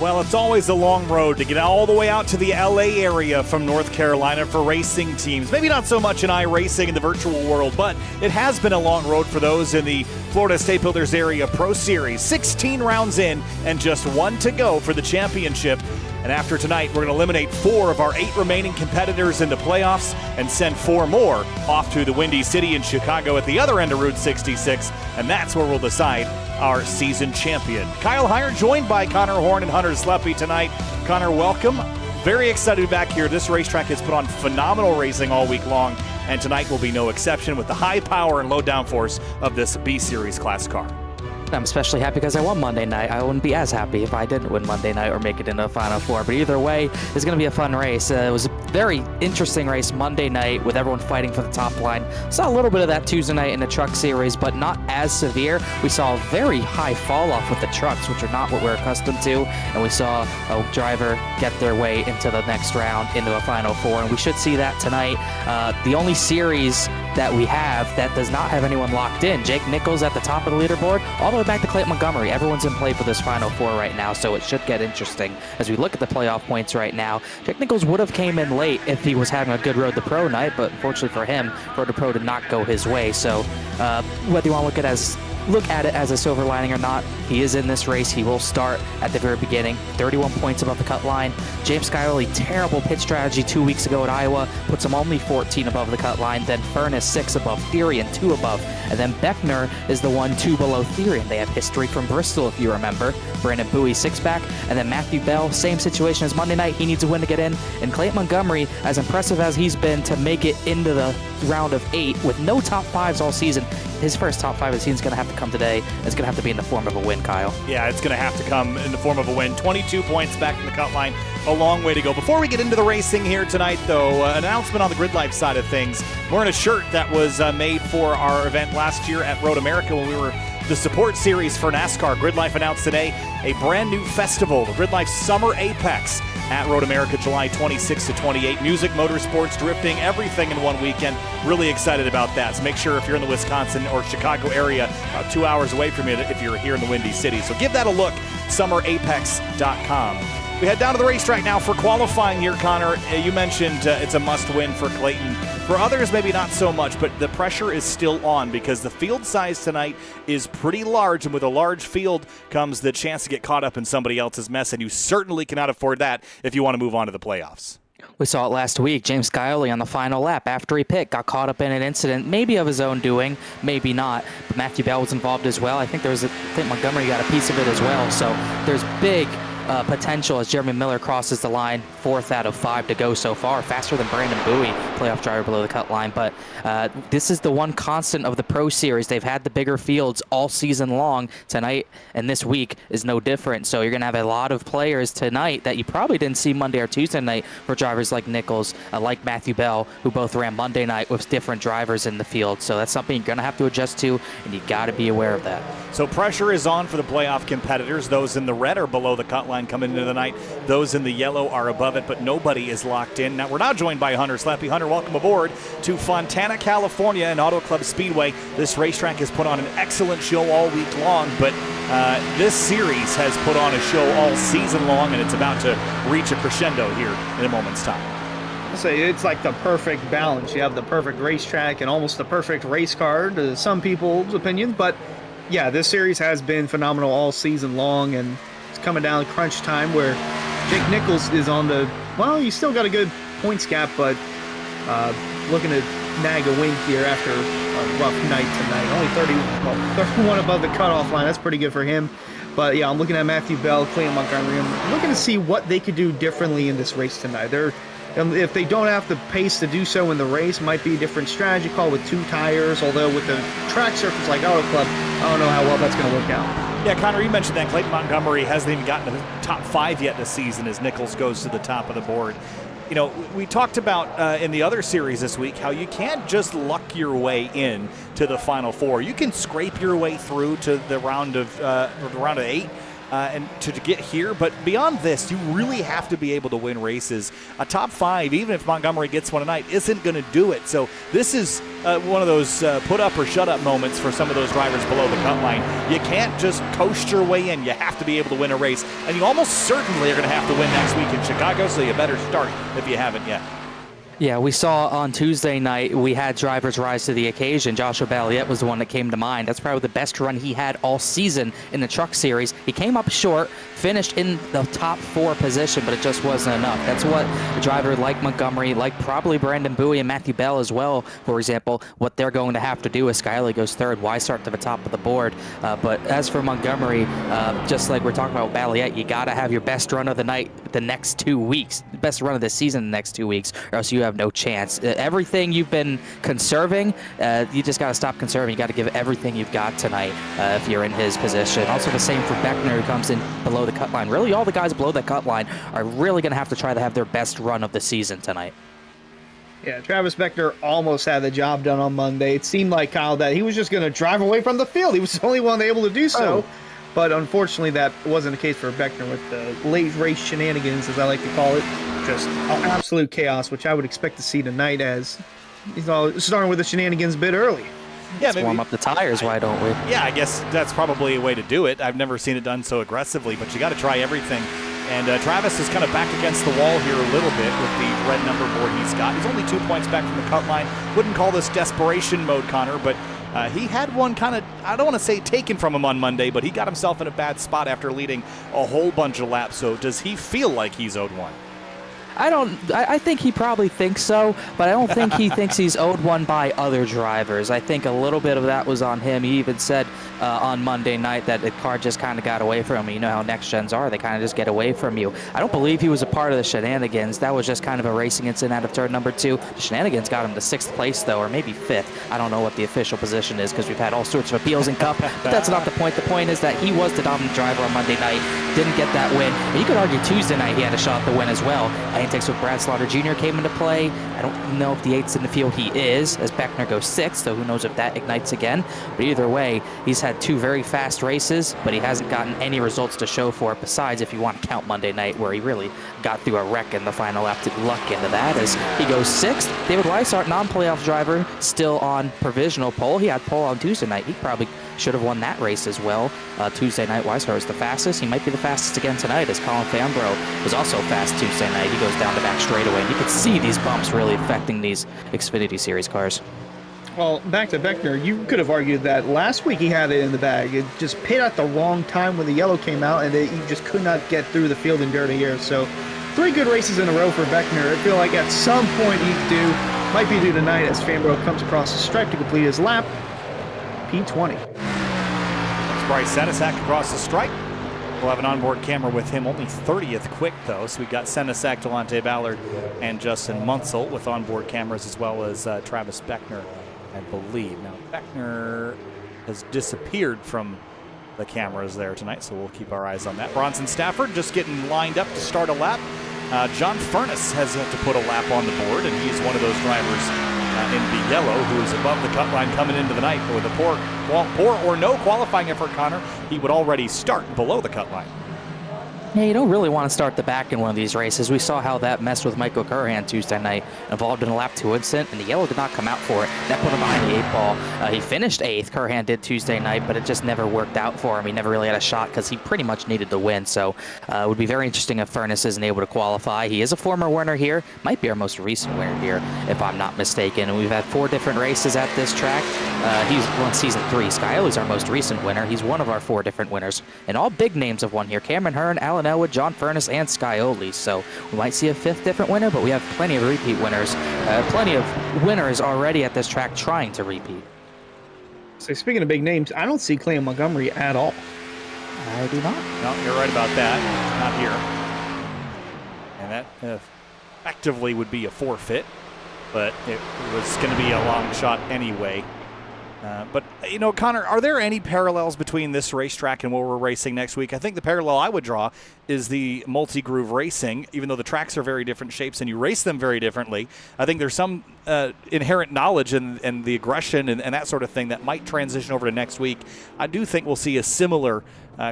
Well, it's always a long road to get all the way out to the LA area from North Carolina for racing teams. Maybe not so much in iRacing in the virtual world, but it has been a long road for those in the Florida State Builders Area Pro Series. 16 rounds in and just one to go for the championship. And after tonight, we're going to eliminate 4 of our 8 remaining competitors in the playoffs and send 4 more off to the Windy City in Chicago at the other end of Route 66. And that's where we'll decide our season champion. Kyle Heyer joined by Connor Horn and Hunter Sleppy tonight. Connor, welcome. Very excited to be back here. This racetrack has put on phenomenal racing all week long, and tonight will be no exception with the high power and low downforce of this B-Series class car. I'm especially happy because I won Monday night. I wouldn't be as happy if I didn't win Monday night or make it into the Final Four. But either way, it's going to be a fun race. It was a very interesting race Monday night with everyone fighting for the top line. Saw a little bit of that Tuesday night in the truck series, but not as severe. We saw a very high fall off with the trucks, which are not what we're accustomed to. And we saw a driver get their way into the next round into a Final Four. And we should see that tonight. The only series that we have that does not have anyone locked in. Jake Nichols at the top of the leaderboard, all the way back to Clayton Montgomery. Everyone's in play for this Final Four right now, so it should get interesting as we look at the playoff points right now. Jake Nichols would have came in late if he was having a good Road to Pro night, but unfortunately for him, Road to Pro did not go his way. So whether you want to look at it as a silver lining or not, he is in this race. He will start at the very beginning, 31 points above the cut line. James Skylerly, terrible pit strategy 2 weeks ago at Iowa, puts him only 14 above the cut line. Then Furness 6 above, Therian 2 above, and then Beckner is the 1-2 below Therian. They have history from Bristol, if you remember. Brandon Bowie 6 back, and then Matthew Bell, same situation as Monday night. He needs a win to get in. And Clayton Montgomery, as impressive as he's been to make it into the round of 8 with no top 5s all season, his first top 5 of the season is going to have to come today. It's going to have to be in the form of a win, Kyle. Yeah, it's going to have to come in the form of a win. 22 points back from the cut line. A long way to go. Before we get into the racing here tonight, though, an announcement on the Grid Life side of things. We're in a shirt that was made for our event last year at Road America when we were the support series for NASCAR. Grid Life announced today a brand new festival, the Grid Life Summer Apex at Road America, July 26 to 28. Music, motorsports, drifting, everything in one weekend. Really excited about that. So make sure if you're in the Wisconsin or Chicago area, about 2 hours away from you if you're here in the Windy City. So give that a look, summerapex.com. We head down to the racetrack now for qualifying here, Connor. You mentioned it's a must-win for Clayton. For others, maybe not so much, but the pressure is still on because the field size tonight is pretty large, and with a large field comes the chance to get caught up in somebody else's mess, and you certainly cannot afford that if you want to move on to the playoffs. We saw it last week. James Skylerly on the final lap after he pit got caught up in an incident, maybe of his own doing, maybe not. But Matthew Bell was involved as well. I think Montgomery got a piece of it as well. So there's big potential as Jeremy Miller crosses the line, 4th out of 5 to go so far, faster than Brandon Bowie, playoff driver below the cut line. But this is the one constant of the Pro Series. They've had the bigger fields all season long. Tonight and this week is no different. So you're going to have a lot of players tonight that you probably didn't see Monday or Tuesday night for drivers like Nichols, like Matthew Bell, who both ran Monday night with different drivers in the field. So that's something you're going to have to adjust to, and you got to be aware of that. So pressure is on for the playoff competitors. Those in the red are below the cut line coming into the night. Those in the yellow are above it, but nobody is locked in. Now, we're now joined by Hunter Sleppy. Hunter, welcome aboard to Fontana, California and Auto Club Speedway. This racetrack has put on an excellent show all week long, but this series has put on a show all season long, and it's about to reach a crescendo here in a moment's time. So it's like the perfect balance. You have the perfect racetrack and almost the perfect race car to some people's opinion, but yeah, this series has been phenomenal all season long, and it's coming down to crunch time where Jake Nichols is on the, well, he's still got a good points gap, but looking to nag a win here after a rough night tonight. Only 31 above the cutoff line. That's pretty good for him. But yeah, I'm looking at Matthew Bell, Clayton Montgomery. I'm looking to see what they could do differently in this race tonight. If they don't have the pace to do so in the race, might be a different strategy call with 2 tires, although with the track surface like Auto Club, I don't know how well that's going to work out. Yeah, Connor, you mentioned that Clayton Montgomery hasn't even gotten to the top 5 yet this season as Nichols goes to the top of the board. You know, we talked about in the other series this week how you can't just luck your way in to the Final Four. You can scrape your way through to the round of 8, and to get here. But beyond this, you really have to be able to win races. A top 5, even if Montgomery gets one tonight, isn't going to do it. So this is one of those put up or shut up moments for some of those drivers below the cut line. You can't just coast your way in. You have to be able to win a race. And you almost certainly are going to have to win next week in Chicago, so you better start if you haven't yet. Yeah, we saw on Tuesday night, we had drivers rise to the occasion. Joshua Balliet was the one that came to mind. That's probably the best run he had all season in the Truck Series. He came up short, finished in the top 4 position, but it just wasn't enough. That's what a driver like Montgomery, like probably Brandon Bowie and Matthew Bell as well, for example, what they're going to have to do. As Skyly goes 3rd, why start to the top of the board? But as for Montgomery, just like we're talking about Balliet, you got to have your best run of the night the next 2 weeks, the best run of the season the next 2 weeks, or else you have no chance. Everything you've been conserving, you just got to stop conserving. You got to give everything you've got tonight if you're in his position. Also the same for Beckner, who comes in below the cut line. Really, all the guys below the cut line are really going to have to try to have their best run of the season tonight. Yeah, Travis Beckner almost had the job done on Monday. It seemed like, Kyle, that he was just going to drive away from the field. He was the only one able to do so. But unfortunately, that wasn't the case for Beckner with the late race shenanigans, as I like to call it. Just absolute chaos, which I would expect to see tonight, as he's all starting with the shenanigans a bit early. Yeah, Let's warm up the tires, why don't we? Yeah, I guess that's probably a way to do it. I've never seen it done so aggressively, but you got to try everything. And Travis is kind of back against the wall here a little bit with the red number board he's got. He's only 2 points back from the cut line. Wouldn't call this desperation mode, Connor, but he had one kind of, I don't want to say taken from him on Monday, but he got himself in a bad spot after leading a whole bunch of laps. So does he feel like he's owed one? I think he probably thinks so, but I don't think he thinks he's owed one by other drivers. I think a little bit of that was on him. He even said on Monday night that the car just kind of got away from him. You know how next gens are. They kind of just get away from you. I don't believe he was a part of the shenanigans. That was just kind of a racing incident out of turn number 2. The shenanigans got him to 6th place, though, or maybe 5th. I don't know what the official position is because we've had all sorts of appeals in Cup, but that's not the point. The point is that he was the dominant driver on Monday night, didn't get that win. And you could argue Tuesday night he had a shot at the win as well. Antics with Brad Slaughter Jr. came into play. I don't know if the 8th's in the field. He is, as Beckner goes 6th, so who knows if that ignites again. But either way, he's had 2 very fast races, but he hasn't gotten any results to show for it, besides if you want to count Monday night, where he really got through a wreck in the final lap, took luck into that, as he goes 6th. David Weishart, non-playoff driver, still on provisional pole. He had pole on Tuesday night. He probably should have won that race as well. Tuesday night, Weishart was the fastest. He might be the fastest again tonight, as Colin Fambro was also fast Tuesday night. He goes down the back straightaway, and you can see these bumps really affecting these Xfinity Series cars. Well, back to Beckner, you could have argued that last week he had it in the bag. It just pit at the wrong time when the yellow came out, and he just could not get through the field in dirty air. So 3 good races in a row for Beckner. I feel like at some point might be due tonight, as Fambro comes across the stripe to complete his lap. P20. Bryce Senesac across the stripe. We'll have an onboard camera with him, only 30th quick though. So we got Senesac, Delonte Ballard, and Justin Munsell with onboard cameras, as well as Travis Beckner, I believe. Now Beckner has disappeared from the cameras there tonight, so we'll keep our eyes on that. Bronson Stafford just getting lined up to start a lap. John Furness has to put a lap on the board, and he's one of those drivers in the yellow who is above the cut line coming into the night. But with a poor or no qualifying effort, Connor, he would already start below the cut line. Yeah, you don't really want to start the back in one of these races. We saw how that messed with Michael Curran Tuesday night, involved in a lap 2 incident, and the yellow did not come out for it. That put him behind the 8 ball. He finished 8th, Curran did Tuesday night, but it just never worked out for him. He never really had a shot because he pretty much needed the win. So it would be very interesting if Furness isn't able to qualify. He is a former winner here, might be our most recent winner here, if I'm not mistaken. And we've had 4 different races at this track. He's won season 3. Skyler's our most recent winner. He's one of our 4 different winners. And all big names have won here. Cameron Hearn, Alan Elwood, John Furness, and Scioli. So we might see a 5th different winner, but we have plenty of repeat winners. Plenty of winners already at this track trying to repeat. So speaking of big names, I don't see Clay Montgomery at all. I do not. No, you're right about that. Not here. And that effectively would be a forfeit, but it was going to be a long shot anyway. But, you know, Connor, are there any parallels between this racetrack and where we're racing next week? I think the parallel I would draw is the multi-groove racing, even though the tracks are very different shapes and you race them very differently. I think there's some inherent knowledge and the aggression and that sort of thing that might transition over to next week. I do think we'll see a similar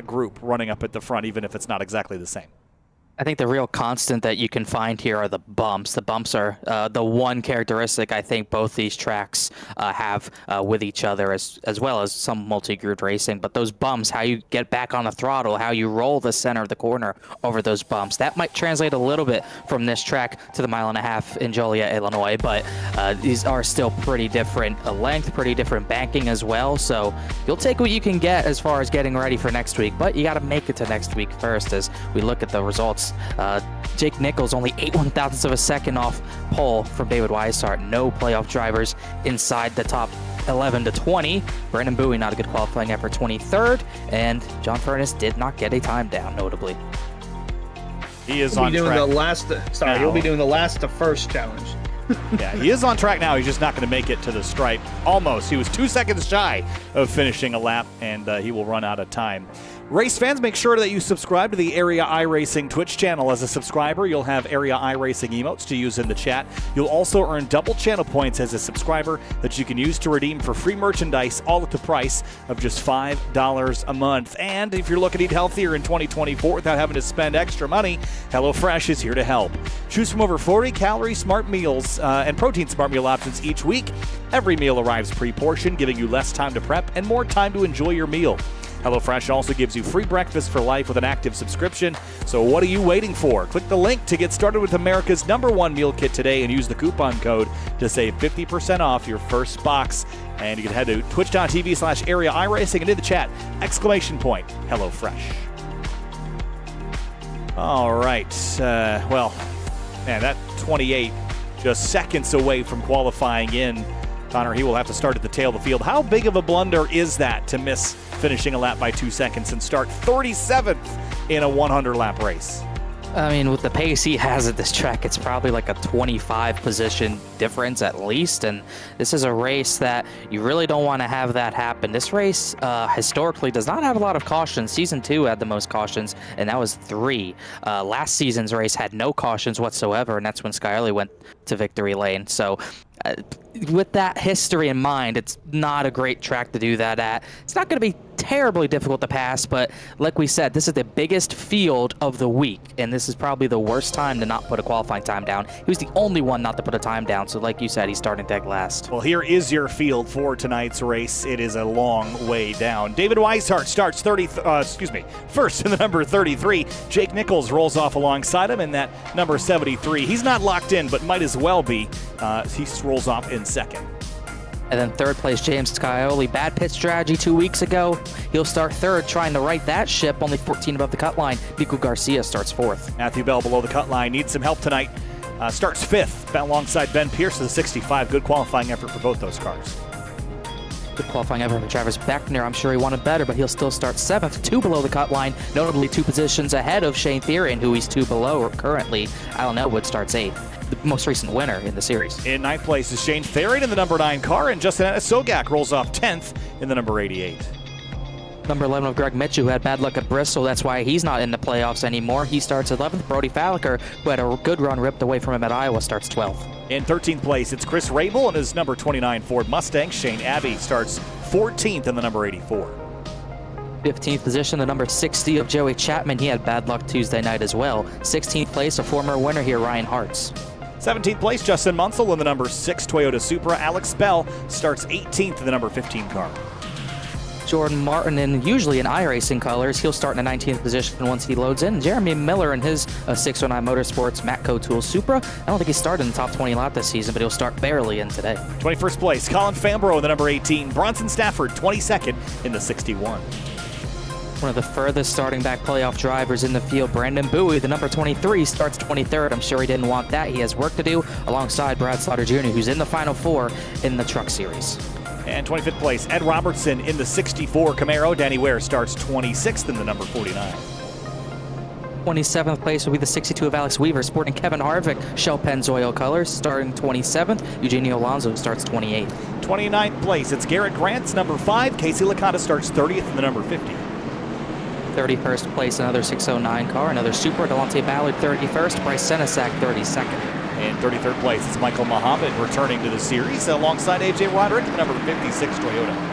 group running up at the front, even if it's not exactly the same. I think the real constant that you can find here are the bumps. The bumps are the one characteristic I think both these tracks have with each other, as well as some multi-groove racing. But those bumps, how you get back on the throttle, how you roll the center of the corner over those bumps, that might translate a little bit from this track to the 1.5 miles in Joliet, Illinois. But these are still pretty different length, pretty different banking as well. So you'll take what you can get as far as getting ready for next week. But you got to make it to next week first as we look at the results. Jake Nichols only 8/1000ths of a second off pole from David Weishart. No playoff drivers inside the top 11 to 20. Brandon Bowie, not a good qualifying effort, 23rd. And John Furness did not get a time down, notably. He is He'll on be doing track. he'll be doing the last to first challenge. Yeah, he is on track now. He's just not going to make it to the stripe. Almost. He was 2 seconds shy of finishing a lap, and he will run out of time. Race fans, make sure that you subscribe to the Area iRacing Twitch channel. As a subscriber, you'll have Area iRacing emotes to use in the chat. You'll also earn double channel points as a subscriber that you can use to redeem for free merchandise, all at the price of just $5 a month. And if you're looking to eat healthier in 2024 without having to spend extra money, HelloFresh is here to help. Choose from over 40 calorie smart meals and protein smart meal options each week. Every meal arrives pre-portioned, giving you less time to prep and more time to enjoy your meal. HelloFresh also gives you free breakfast for life with an active subscription. So what are you waiting for? Click the link to get started with America's #1 meal kit today and use the coupon code to save 50% off your first box. And you can head to twitch.tv/Area iRacing and in the chat, !HelloFresh. All right. Well, man, that 28 just seconds away from qualifying in. Connor, he will have to start at the tail of the field. How big of a blunder is that to miss finishing a lap by 2 seconds and start 37th in a 100-lap race? I mean, with the pace he has at this track, it's probably like a 25 position difference at least. And this is a race that you really don't want to have that happen. This race historically does not have a lot of cautions. Season 2 had the most cautions, and that was 3. Last season's race had no cautions whatsoever, and that's when Skylerly went to victory lane. So with that history in mind, it's not a great track to do that at. It's not going to be terribly difficult to pass, but like we said, this is the biggest field of the week, and this is probably the worst time to not put a qualifying time down. He was the only one not to put a time down, so like you said, he's starting dead last. Well, here is your field for tonight's race. It is a long way down. David Weishart starts first in the number 33. Jake Nichols rolls off alongside him in that number 73. He's not locked in, but might as well be. He rolls off in second. And then third place, James Scioli. Bad pit strategy 2 weeks ago. He'll start third, trying to right that ship, only 14 above the cut line. Nico Garcia starts fourth. Matthew Bell below the cut line. Needs some help tonight. Starts fifth alongside Ben Pierce with a 65. Good qualifying effort for both those cars. Good qualifying effort for Travis Beckner. I'm sure he wanted better, but he'll still start seventh, 2 below the cut line. Notably 2 positions ahead of Shane Thierian, who he's 2 below currently. Alan Elwood starts 8th. The most recent winner in the series. In 9th place is Shane Thierian in the number 9 car, and Justin Sogak rolls off 10th in the number 88. Number 11 of Greg Mitchell, who had bad luck at Bristol. That's why he's not in the playoffs anymore. He starts 11th. Brody Falliker, who had a good run ripped away from him at Iowa, starts 12th. In 13th place, it's Chris Rabel and his number 29 Ford Mustang. Shane Abbey starts 14th in the number 84. 15th position, the number 60 of Joey Chapman. He had bad luck Tuesday night as well. 16th place, a former winner here, Ryan Hartz. 17th place, Justin Munsell in the number 6 Toyota Supra. Alex Bell starts 18th in the number 15 car. Jordan Martin, usually in iRacing colors, he'll start in the 19th position once he loads in. Jeremy Miller in his 609 Motorsports Matco Tools Supra. I don't think he started in the top 20 lap this season, but he'll start barely in today. 21st place, Colin Fambro in the number 18. Bronson Stafford, 22nd in the 61. One of the furthest starting back playoff drivers in the field, Brandon Bowie, the number 23, starts 23rd. I'm sure he didn't want that. He has work to do alongside Brad Slaughter Jr., who's in the Final Four in the Truck Series. And 25th place, Ed Robertson in the 64 Camaro. Danny Ware starts 26th in the number 49. 27th place will be the 62 of Alex Weaver, sporting Kevin Harvick, Shell Pennzoil colors, starting 27th. Eugenio Alonso starts 28th. 29th place, it's Garrett Grant's number 5. Casey Licata starts 30th in the number 50. 31st place, another 609 car, another Super. Delonte Ballard 31st, Bryce Senesac 32nd. In 33rd place, it's Michael Muhammad returning to the series alongside AJ Roderick, the number 56 Toyota.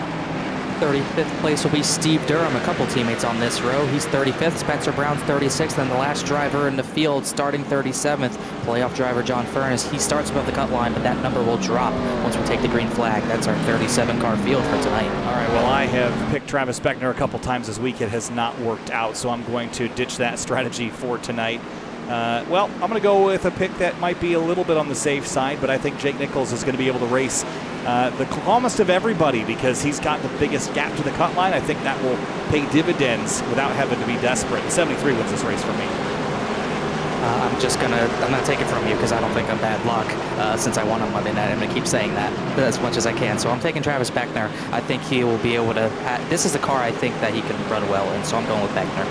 35th place will be Steve Durham, a couple teammates on this row. He's 35th, Spencer Brown's 36th, and the last driver in the field starting 37th, playoff driver John Furness. He starts above the cut line, but that number will drop once we take the green flag. That's our 37-car field for tonight. All right, well, I have picked Travis Beckner a couple times this week. It has not worked out, so I'm going to ditch that strategy for tonight. Well, I'm going to go with a pick that might be a little bit on the safe side, but I think Jake Nichols is going to be able to race the calmest of everybody because he's got the biggest gap to the cut line. I think that will pay dividends without having to be desperate. 73 wins this race for me. I'm gonna take it from you because I don't think I'm bad luck since I won on Monday night. I'm gonna keep saying that as much as I can. So I'm taking Travis Beckner. I think he will be able to. This is the car I think that he can run well in. So I'm going with Beckner.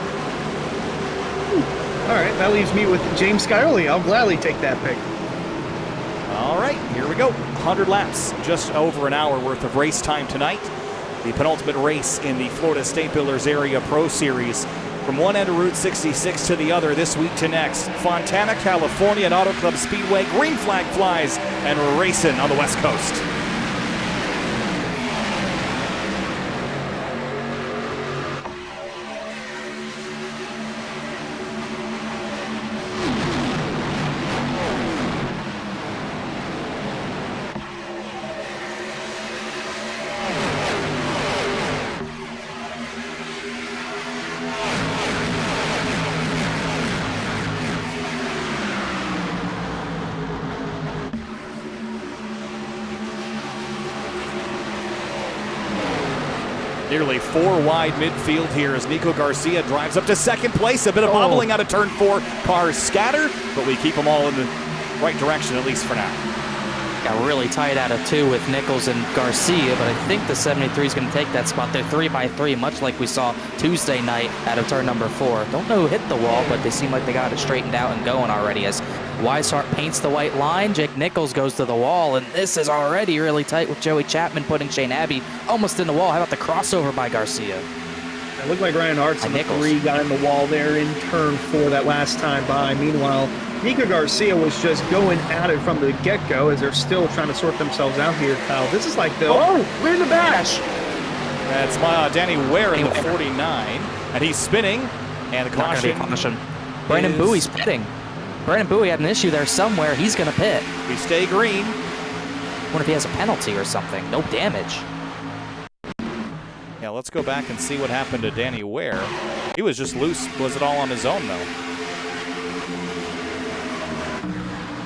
All right, that leaves me with James Scioli. I'll gladly take that pick. All right, here we go. 100 laps, just over an hour worth of race time tonight. The penultimate race in the Florida State Builders Area Pro Series. From one end of Route 66 to the other this week to next. Fontana, California at Auto Club Speedway. Green flag flies and we're racing on the West Coast. Nearly 4 wide midfield here as Nico Garcia drives up to second place. A bit of bobbling out of turn 4. Cars scatter, but we keep them all in the right direction, at least for now. Got really tight out of 2 with Nichols and Garcia, but I think the 73 is going to take that spot. They're 3x3, much like we saw Tuesday night out of turn number 4. Don't know who hit the wall, but they seem like they got it straightened out and going already as Weishart paints the white line. Jake Nichols goes to the wall, and this is already really tight with Joey Chapman putting Shane Abbey almost in the wall. How about the crossover by Garcia? It looked like Ryan Hartson, the 3, got in the wall there in turn 4 that last time by. Meanwhile, Nico Garcia was just going at it from the get-go as they're still trying to sort themselves out here, Kyle. This is like the... Oh, we're in the bash! That's Danny Ware in the 49, and he's spinning, and the caution. Brandon Bowie's pitting. Brandon Bowie had an issue there somewhere. He's going to pit. We stay green. What if he has a penalty or something? No damage. Yeah, let's go back and see what happened to Danny Ware. He was just loose. Was it all on his own, though?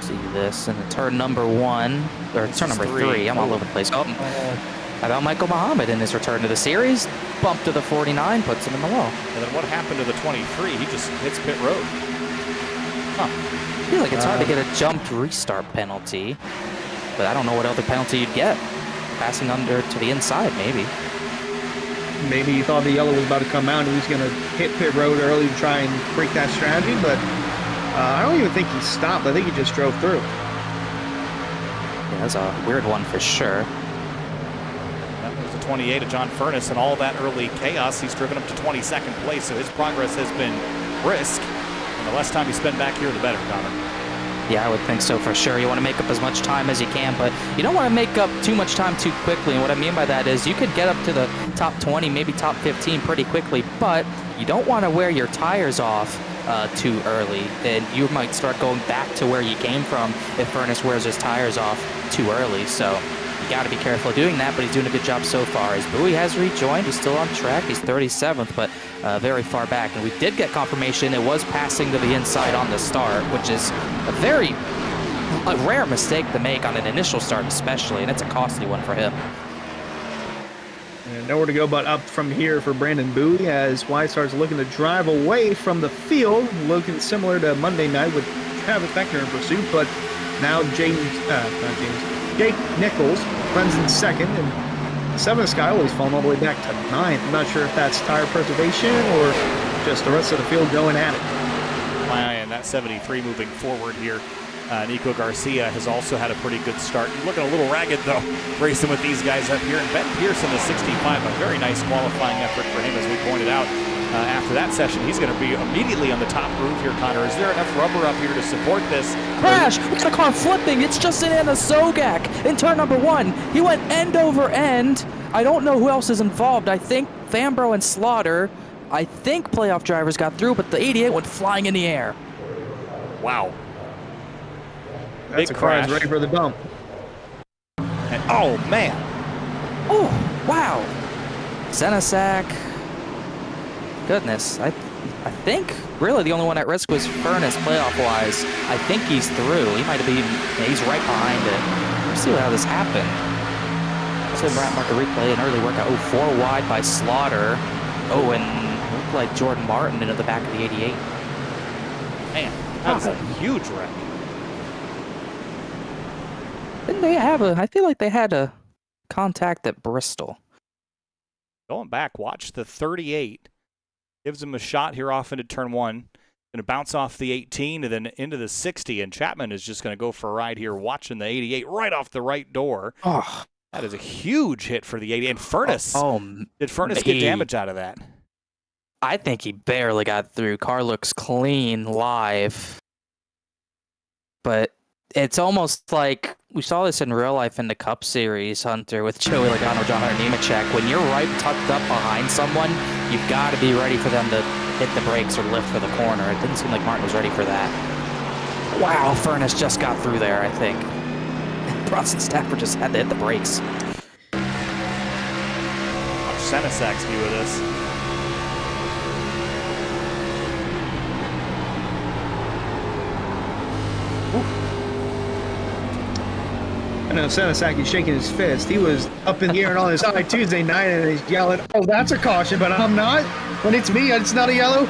See this in turn number 1, or turn number 3. I'm all over the place. Oh. How about Michael Muhammad in his return to the series? Bump to the 49, puts him in the wall. And then what happened to the 23? He just hits pit road. Huh. I feel like it's hard to get a jumped restart penalty, but I don't know what other penalty you'd get. Passing under to the inside, maybe. Maybe he thought the yellow was about to come out and he was going to hit pit road early to try and break that strategy, but I don't even think he stopped. I think he just drove through. Yeah, that's a weird one for sure. That was a 28 of John Furness, and all that early chaos, he's driven up to 22nd place, so his progress has been brisk. And the less time you spend back here, the better, Connor. Yeah, I would think so for sure. You want to make up as much time as you can, but you don't want to make up too much time too quickly. And what I mean by that is you could get up to the top 20, maybe top 15 pretty quickly, but you don't want to wear your tires off too early. And you might start going back to where you came from if Furness wears his tires off too early. So you got to be careful of doing that, but he's doing a good job so far. As Bowie has rejoined, he's still on track. He's 37th, but very far back. And we did get confirmation it was passing to the inside on the start, which is a rare mistake to make on an initial start especially, and it's a costly one for him. And nowhere to go but up from here for Brandon Bowie as Weishart's looking to drive away from the field, looking similar to Monday night with Travis Beckner in pursuit, but now Jake Nichols runs in second, and 7 Scioli's fallen all the way back to 9th. I'm not sure if that's tire preservation or just the rest of the field going at it. And that 73 moving forward here. Nico Garcia has also had a pretty good start. He's looking a little ragged, though, racing with these guys up here. And Ben Pearson, the 65, a very nice qualifying effort for him, as we pointed out. After that session, he's going to be immediately on the top groove here, Connor. Is there enough rubber up here to support this? Crash! Look at the car flipping. It's Justin Anna Sogak in turn number 1. He went end over end. I don't know who else is involved. I think Fambro and Slaughter. I think playoff drivers got through, but the 88 went flying in the air. Wow. That's Big a car crash. that's ready for the dump. And, oh, man. Oh, wow. Zenesac. Goodness. I think really the only one at risk was Furness playoff-wise. I think he's through. He might have been, he's right behind it. Let's see how this happened. So Brad Market replay, an early workout. Oh, 4 wide by Slaughter. Oh, and looked like Jordan Martin into the back of the 88. Man, that was a huge wreck. Didn't they have I feel like they had a contact at Bristol. Going back, watch the 38. Gives him a shot here off into turn 1. Going to bounce off the 18 and then into the 60. And Chapman is just going to go for a ride here, watching the 88 right off the right door. Oh, That is a huge hit for the 88. And Furness. Did Furness he- get damage out of that? I think he barely got through. Car looks clean live. But it's almost like we saw this in real life in the Cup Series, Hunter, with Joey Logano, John Hunter Nemechek. When you're right tucked up behind someone, you've got to be ready for them to hit the brakes or lift for the corner. It didn't seem like Martin was ready for that. Wow, Furness just got through there, I think. Bronson Stafford just had to hit the brakes. Watch Senesac's view of this. I know Senesaki's shaking his fist. He was up in the air and on his high Tuesday night, and he's yelling, "Oh, that's a caution," but I'm not. When it's me, it's not a yellow.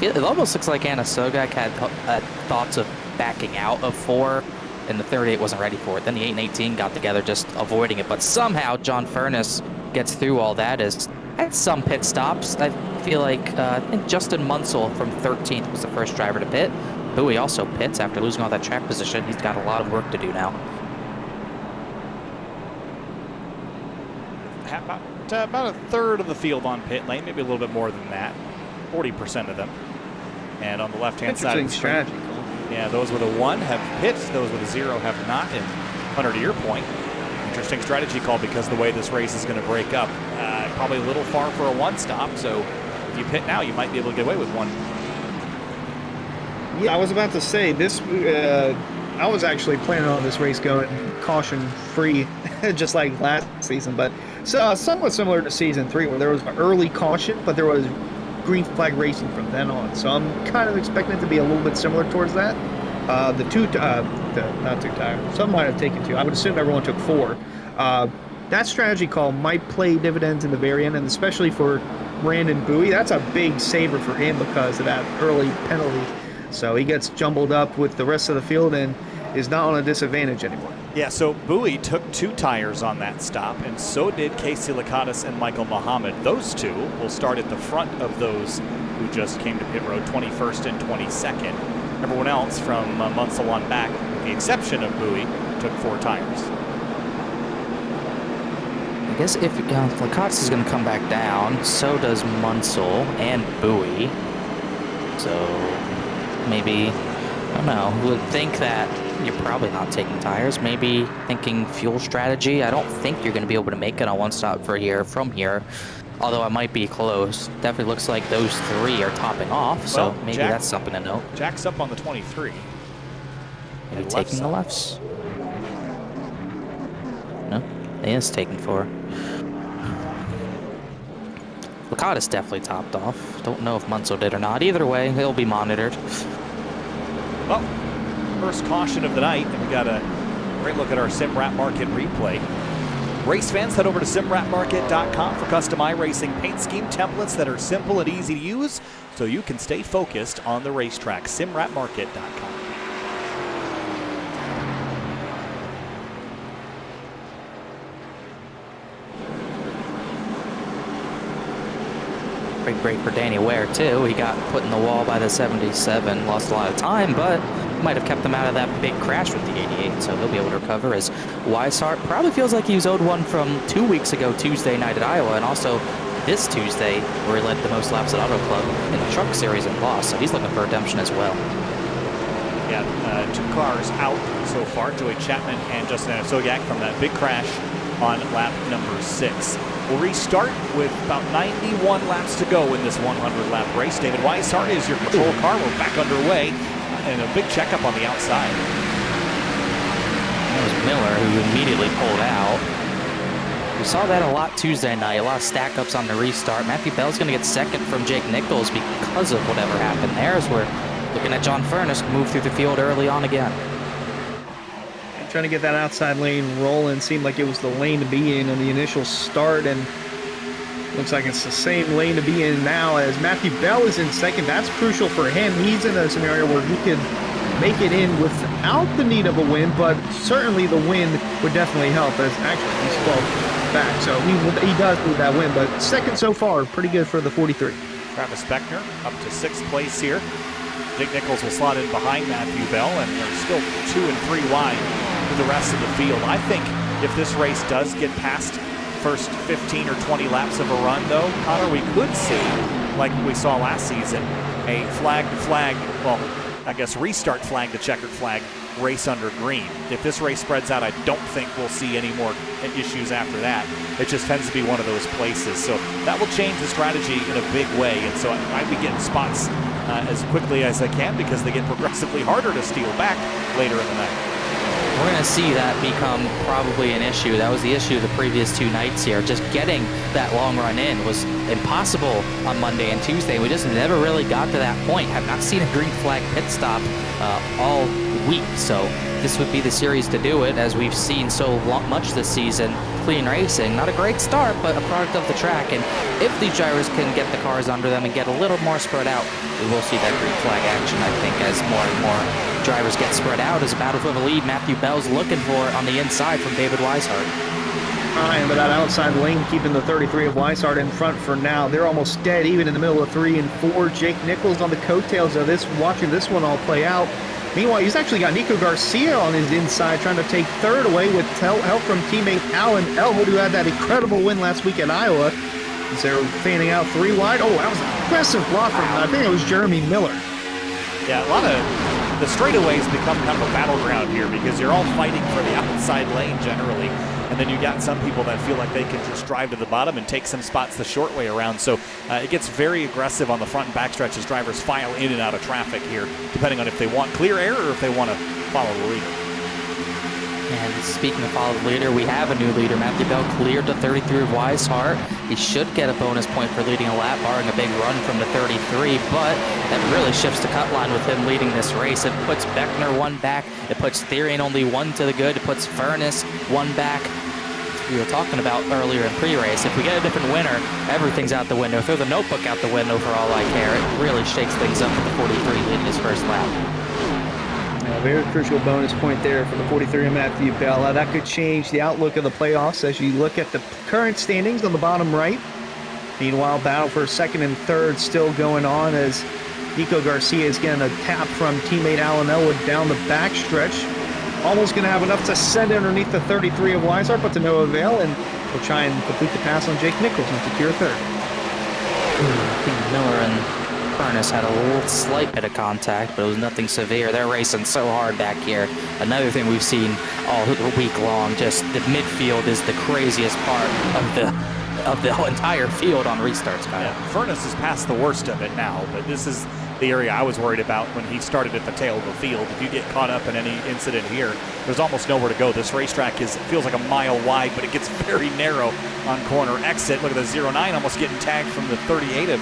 It almost looks like Anna Sogak had thoughts of backing out of 4, and the 38 wasn't ready for it. Then the 8 and 18 got together, just avoiding it. But somehow John Furness gets through all that. Had some pit stops. I feel like I think Justin Munsell from 13th was the first driver to pit. Bowie also pits after losing all that track position. He's got a lot of work to do now. About a third of the field on pit lane, maybe a little bit more than that. 40% of them. And on the left-hand side of the screen, strategy. yeah, those with a 1 have pit, those with a 0 have not. And Hunter, to your point, interesting strategy call because the way this race is going to break up, probably a little far for a 1 stop. So if you pit now, you might be able to get away with 1. Yeah, I was about to say this. I was actually planning on this race going caution-free, just like last season, but somewhat similar to season 3, where there was an early caution, but there was green flag racing from then on. So I'm kind of expecting it to be a little bit similar towards that. Not 2 tires. Some might have taken 2. I would assume everyone took 4. That strategy call might play dividends in the very end, and especially for Brandon Bowie, that's a big saver for him because of that early penalty. So he gets jumbled up with the rest of the field and is not on a disadvantage anymore. Yeah, so Bowie took 2 tires on that stop, and so did Casey Lakatos and Michael Muhammad. Those 2 will start at the front of those who just came to pit road, 21st and 22nd. Everyone else from Munsell on back, with the exception of Bowie, took 4 tires. I guess if Lakatos is going to come back down, so does Munsell and Bowie. So maybe, I don't know, would think that you're probably not taking tires. Maybe thinking fuel strategy. I don't think you're going to be able to make it on 1 stop from here. Although it might be close. Definitely looks like those 3 are topping off. So maybe that's something to note. Jack's up on the 23. Maybe taking the lefts. No, he is taking 4. Lakatos definitely topped off. Don't know if Munsell did or not. Either way, he'll be monitored. Well, first caution of the night, and we got a great look at our SimRat Market replay. Race fans, head over to simratmarket.com for custom iRacing paint scheme templates that are simple and easy to use so you can stay focused on the racetrack. simratmarket.com. been great for Danny Ware, too. He got put in the wall by the 77, lost a lot of time, but might have kept him out of that big crash with the 88, so he'll be able to recover. As Weishart probably feels like he was owed one from 2 weeks ago, Tuesday night at Iowa, and also this Tuesday, where he led the most laps at Auto Club in the Truck Series and lost, so he's looking for redemption as well. Yeah, 2 cars out so far, Joey Chapman and Justin Sogak from that big crash on lap number 6. We'll restart with about 91 laps to go in this 100-lap race. David Weishart is your control car. We're back underway, and a big checkup on the outside. That was Miller, who immediately pulled out. We saw that a lot Tuesday night, a lot of stack-ups on the restart. Matthew Bell's going to get second from Jake Nichols because of whatever happened there, as we're looking at John Furness move through the field early on again. Trying to get that outside lane rolling. Seemed like it was the lane to be in on the initial start, and looks like it's the same lane to be in now as Matthew Bell is in second. That's crucial for him. He's in a scenario where he could make it in without the need of a win, but certainly the win would definitely help, as actually he's 12 back, so he does need that win, but second so far, pretty good for the 43. Travis Beckner up to 6th place here. Jake Nichols will slot in behind Matthew Bell, and they're still 2 and 3 wide with the rest of the field. I think if this race does get past first 15 or 20 laps of a run, though, Connor, we could see, like we saw last season, a well, I guess restart flag to checkered flag race under green. If this race spreads out, I don't think we'll see any more issues after that. It just tends to be one of those places. So that will change the strategy in a big way. And so I'd be getting spots as quickly as I can, because they get progressively harder to steal back later in the night. We're going to see that become probably an issue. That was the issue the previous 2 nights here. Just getting that long run in was impossible on Monday and Tuesday. We just never really got to that point. Have not seen a green flag pit stop all week. So this would be the series to do it, as we've seen so much this season. Clean racing, not a great start, but a product of the track. And if these drivers can get the cars under them and get a little more spread out, we will see that green flag action, I think, as more and more drivers get spread out. As a battle for the lead, Matthew Bell's looking for it on the inside from David Weishart. Trying with that outside lane, keeping the 33 of Weishart in front for now. They're almost dead, even in the middle of 3 and 4. Jake Nichols on the coattails of this, watching this one all play out. Meanwhile, he's actually got Nico Garcia on his inside, trying to take third away with help from teammate Alan Elwood, who had that incredible win last week at Iowa. As they're fanning out 3 wide. Oh, that was an impressive block from, I think it was Jeremy Miller. Yeah, a lot of the straightaways become kind of a battleground here, because you're all fighting for the outside lane generally. And then you got some people that feel like they can just drive to the bottom and take some spots the short way around. So it gets very aggressive on the front and back stretch as drivers file in and out of traffic here, depending on if they want clear air or if they want to follow the leader. And speaking of follow the leader, we have a new leader. Matthew Bell cleared the 33 of Weishart. He should get a bonus point for leading a lap, barring a big run from the 33, but that really shifts the cut line with him leading this race. It puts Beckner 1 back. It puts Therian only 1 to the good. It puts Furness 1 back. We were talking about earlier in pre-race, if we get a different winner, everything's out the window. Throw the notebook out the window for all I care. It really shakes things up with the 43 leading his first lap. A very crucial bonus point there for the 43 of Matthew Bell. That could change the outlook of the playoffs as you look at the current standings on the bottom right. Meanwhile, battle for second and third still going on, as Nico Garcia is getting a tap from teammate Alan Elwood down the backstretch. Almost going to have enough to send underneath the 33 of Weishart, but to no avail, and we'll try and complete the pass on Jake Nichols and secure third. I think Miller and Furness had a little slight bit of contact, but it was nothing severe. They're racing so hard back here. Another thing we've seen all week long, just the midfield is the craziest part of the entire field on restarts, Kyle. Yeah, Furness is past the worst of it now, but this is the area I was worried about when he started at the tail of the field. If you get caught up in any incident here, there's almost nowhere to go. This racetrack feels like a mile wide, but it gets very narrow on corner exit. Look at the 09 almost getting tagged from the 38 of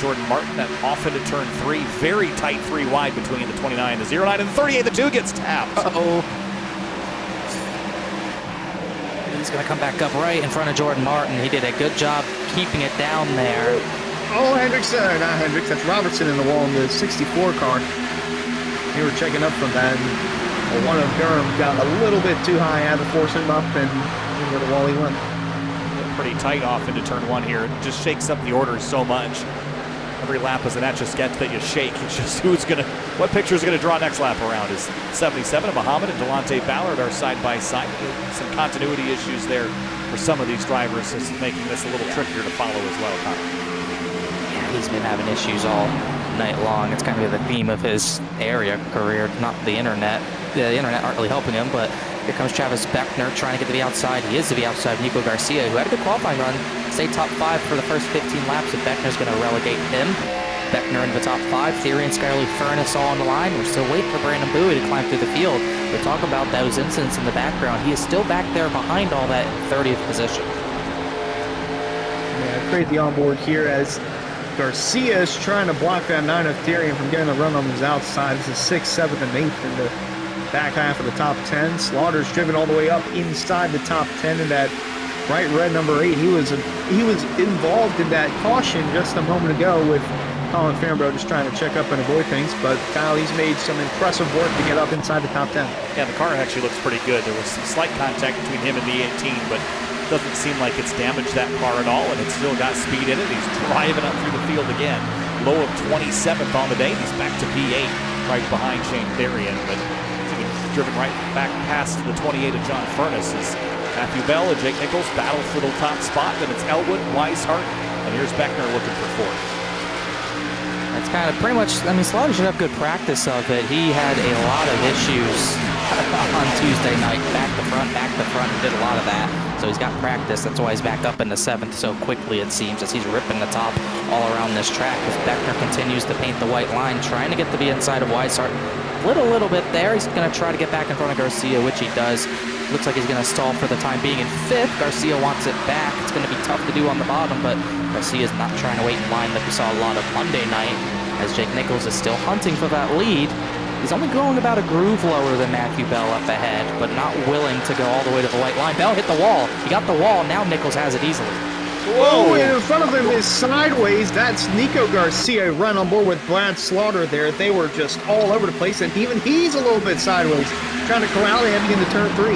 Jordan Martin, that off into turn 3. Very tight 3 wide between the 29, the 09, and the 38. The 2 gets tapped. Uh-oh. He's going to come back up right in front of Jordan Martin. He did a good job keeping it down there. Oh, Hendricks, not Hendricks, that's Robertson in the wall in the 64 car. They were checking up from that, and one of Durham got a little bit too high, had to force him up, and into the wall he went. pretty tight off into turn 1 here. It just shakes up the orders so much. Every lap is an etch-a-sketch that you shake. It's just what picture is going to draw next lap around is 77. Muhammad and Delonte Ballard are side by side. Some continuity issues there for some of these drivers. This is making this a little trickier to follow as well, Connor. Yeah, he's been having issues all night long. It's kind of the theme of his area career, not the internet. The internet aren't really helping him, but here comes Travis Beckner trying to get to the outside. He is to the outside of Nico Garcia, who had a good qualifying run. Stayed top 5 for the first 15 laps, and Beckner's going to relegate him. Beckner in the top 5. Theory and Skyly Furnace all on the line. We're still waiting for Brandon Bowie to climb through the field. We're talking about those incidents in the background. He is still back there behind all that 30th position. Yeah, crazy on board here as Garcia is trying to block that 9 of Tyrion from getting a run on his outside. This is 6th, 7th, and 8th in the back half of the top 10. Slaughter's driven all the way up inside the top 10 in that bright red number 8. He was involved in that caution just a moment ago with Colin Farnborough just trying to check up and avoid things. But Kyle, he's made some impressive work to get up inside the top 10. Yeah, the car actually looks pretty good. There was some slight contact between him and the 18, but doesn't seem like it's damaged that car at all, and it's still got speed in it. He's driving up through the field again. Low of 27th on the day. He's back to P8, right behind Shane Therian, but he's driven right back past the 28 of John Furness. As Matthew Bell and Jake Nichols battle for the top spot. Then it's Elwood, Weishart, and here's Beckner looking for 4th. That's kind of pretty much, I mean, Slaughter should have good practice of it. He had a lot of issues on Tuesday night, back to front, did a lot of that. So he's got practice. That's why he's back up in the 7th so quickly, it seems, as he's ripping the top all around this track. As Beckner continues to paint the white line, trying to get to the inside of Weishart. Little bit there. He's going to try to get back in front of Garcia, which he does. Looks like he's going to stall for the time being in 5th. Garcia wants it back. It's going to be tough to do on the bottom, but Garcia's not trying to wait in line like we saw a lot of Monday night, as Jake Nichols is still hunting for that lead. He's only going about a groove lower than Matthew Bell up ahead, but not willing to go all the way to the white line. Bell hit the wall. He got the wall. Now Nichols has it easily. Whoa, and in front of him is sideways. That's Nico Garcia run on board with Brad Slaughter there. They were just all over the place, and even he's a little bit sideways, trying to corral him into turn 3.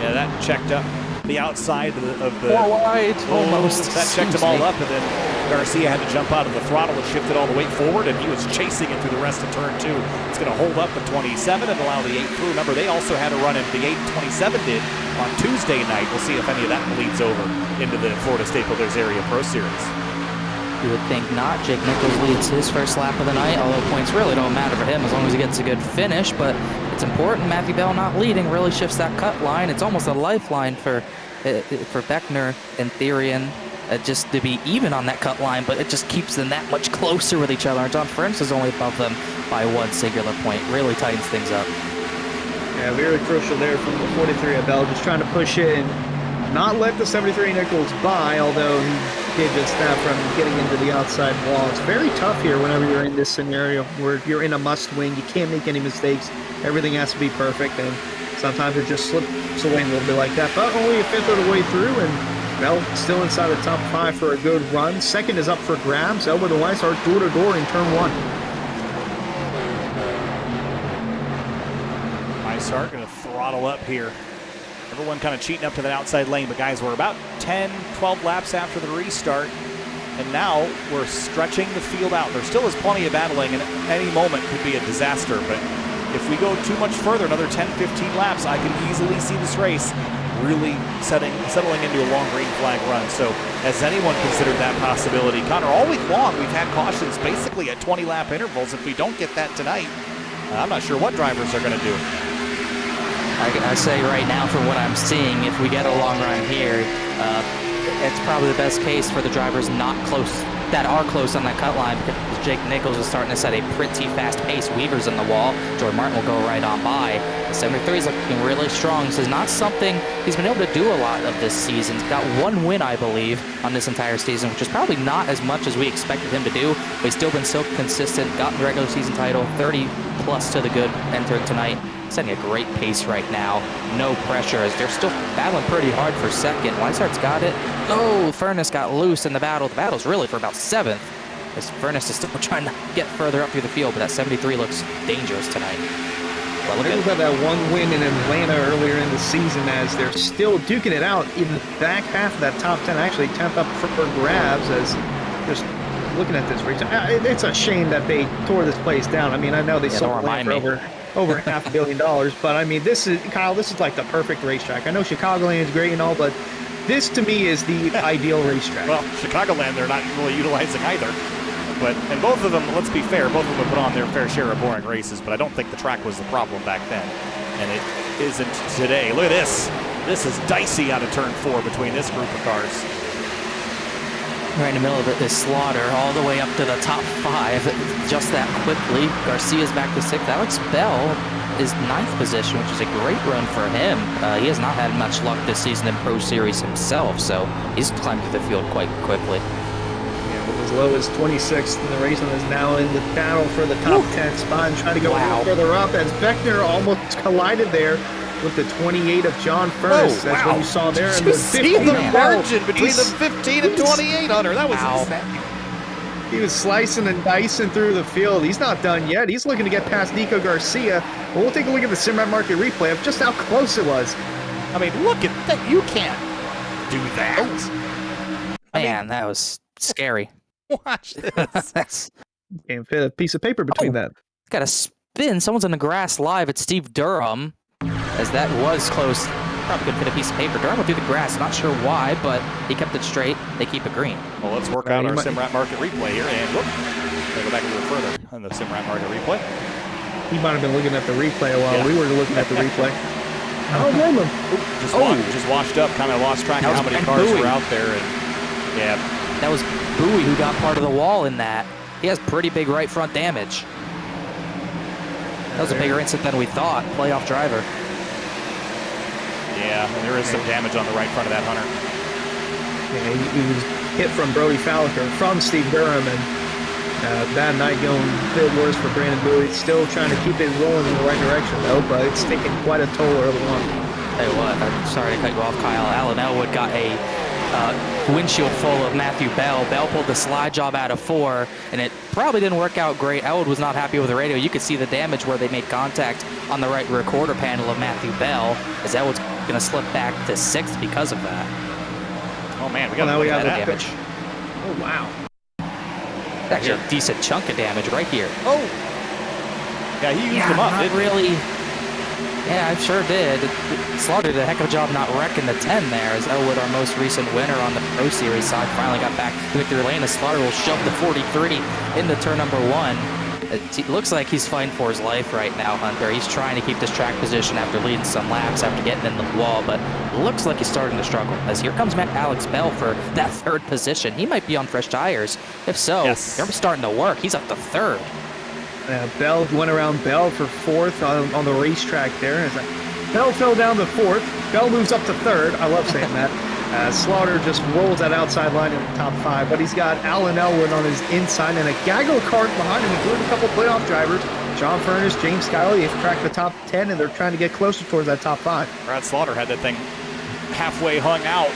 Yeah, that checked up the outside of the 4 wide, almost. That checked them all up, and then Garcia had to jump out of the throttle and shift it all the way forward, and he was chasing it through the rest of turn 2. It's going to hold up the 27 and allow the 8 through. Remember, they also had a run in the 8 and 27 did on Tuesday night. We'll see if any of that bleeds over into the Florida State Builders Area Pro Series. You would think not. Jake Nichols leads his first lap of the night, although points really don't matter for him as long as he gets a good finish, but it's important. Matthew Bell not leading really shifts that cut line. It's almost a lifeline for Beckner and Therian just to be even on that cut line, but it just keeps them that much closer with each other. And John French is only above them by 1 singular point. Really tightens things up. Yeah, very crucial there from the 43 of Bell, just trying to push it and not let the 73 Nichols by, although he did just that from getting into the outside wall. It's very tough here whenever you're in this scenario where you're in a must-win. You can't make any mistakes. Everything has to be perfect, and sometimes it just slips away a little bit like that. But only a 5th of the way through, and Bell still inside the top 5 for a good run. 2nd is up for grabs. Elwood and Weishart door-to-door in turn 1. Weishart going to throttle up here. Everyone kind of cheating up to that outside lane, but guys, we're about 10, 12 laps after the restart, and now we're stretching the field out. There still is plenty of battling, and at any moment could be a disaster, but if we go too much further, another 10, 15 laps, I can easily see this race really settling into a long green flag run. So has anyone considered that possibility? Connor, all week long we've had cautions basically at 20-lap intervals. If we don't get that tonight, I'm not sure what drivers are going to do. I say right now, from what I'm seeing, if we get a long run here, it's probably the best case for the drivers not close, that are close on that cut line, because Jake Nichols is starting to set a pretty fast pace. Weaver's in the wall. Jordan Martin will go right on by. The 73 is looking really strong. This is not something he's been able to do a lot of this season. He's got 1 win, I believe, on this entire season, which is probably not as much as we expected him to do, but he's still been so consistent, gotten the regular season title, 30 plus to the good entering tonight. Setting a great pace right now. No pressure as they're still battling pretty hard for 2nd. Weishart's got it. Oh, Furness got loose in the battle. The battle's really for about 7th. As Furness is still trying to get further up through the field, but that 73 looks dangerous tonight. Well, look They at had that one win in Atlanta earlier in the season as they're still duking it out in the back half of that top 10, actually 10th up for grabs as just looking at this race. It's a shame that they tore this place down. I mean, I know they sold the land for over $500 million, but I mean, this is, Kyle, this is like the perfect racetrack. I know Chicagoland is great and all, but this to me is the ideal racetrack. Well, Chicagoland they're not really utilizing either. And both of them, let's be fair, both of them have put on their fair share of boring races, but I don't think the track was the problem back then. And it isn't today. Look at this. This is dicey out of turn 4 between this group of cars. right in the middle of it is Slaughter, all the way up to the top 5, just that quickly. Garcia's back to 6th. Alex Bell is 9th position, which is a great run for him. He has not had much luck this season in Pro Series himself, so he's climbed through the field quite quickly. As low as 26th in the race and is now in the battle for the top 10 spot and trying to go a little further up as Beckner almost collided there with the 28 of John Furnace. That's what you saw there. Did in you the see the margin between the 15 and 28, Hunter? That was insane. He was slicing and dicing through the field. He's not done yet. He's looking to get past Nico Garcia. But we'll take a look at the Simrad Market replay of just how close it was. I mean, look at that. You can't do that. Man, that was scary. Watch this. Can't fit a piece of paper between that. Got a spin. Someone's in the grass live at Steve Durham, as that was close. Probably could fit a piece of paper. Durham went through the grass. Not sure why, but he kept it straight. They keep it green. Well, let's work out our Simrat Market replay here, and whoop, go back a little further on the Simrat Market replay. He might have been looking at the replay while we were looking at the replay. I don't blame him. Just washed up, kind of lost track of how many cars were out there, and yeah. That was Bowie who got part of the wall in that. He has pretty big right front damage. That was a bigger incident than we thought. Playoff driver. Yeah, and there is some damage on the right front of that Hunter. Yeah, he was hit from Brody Falliker, from Steve Durham, and bad night going a bit worse for Brandon Bowie. Still trying to keep it rolling in the right direction, though, but it's taking quite a toll early on. Tell you what, I'm sorry to cut you off, Kyle. Alan Elwood got a windshield full of Matthew Bell. Bell pulled the slide job out of 4, and it probably didn't work out great. Elwood was not happy with the radio. You could see the damage where they made contact on the right rear quarter panel of Matthew Bell, as Elwood's going to slip back to 6th because of that. Oh man, we got that damage. Oh wow. Actually, a decent chunk of damage right here. Oh! Yeah, he used him up, not didn't really. Yeah, I sure did. Slaughter did a heck of a job not wrecking the 10 there, as Elwood, our most recent winner on the Pro Series side, finally got back to victory lane. As Slaughter will shove the 43 into turn number 1. It looks like he's fighting for his life right now, Hunter. He's trying to keep this track position after leading some laps, after getting in the wall, but looks like he's starting to struggle. As here comes Alex Bell for that 3rd position. He might be on fresh tires. If so, they're starting to work. He's up to 3rd. Bell went around Bell for 4th on the racetrack there. Bell fell down to 4th. Bell moves up to 3rd. I love saying that. Slaughter just rolls that outside line in the top 5, but he's got Alan Elwood on his inside and a gaggle cart behind him, including a couple playoff drivers. John Furnace, James Skyley, they've cracked the top 10, and they're trying to get closer towards that top 5. Brad Slaughter had that thing halfway hung out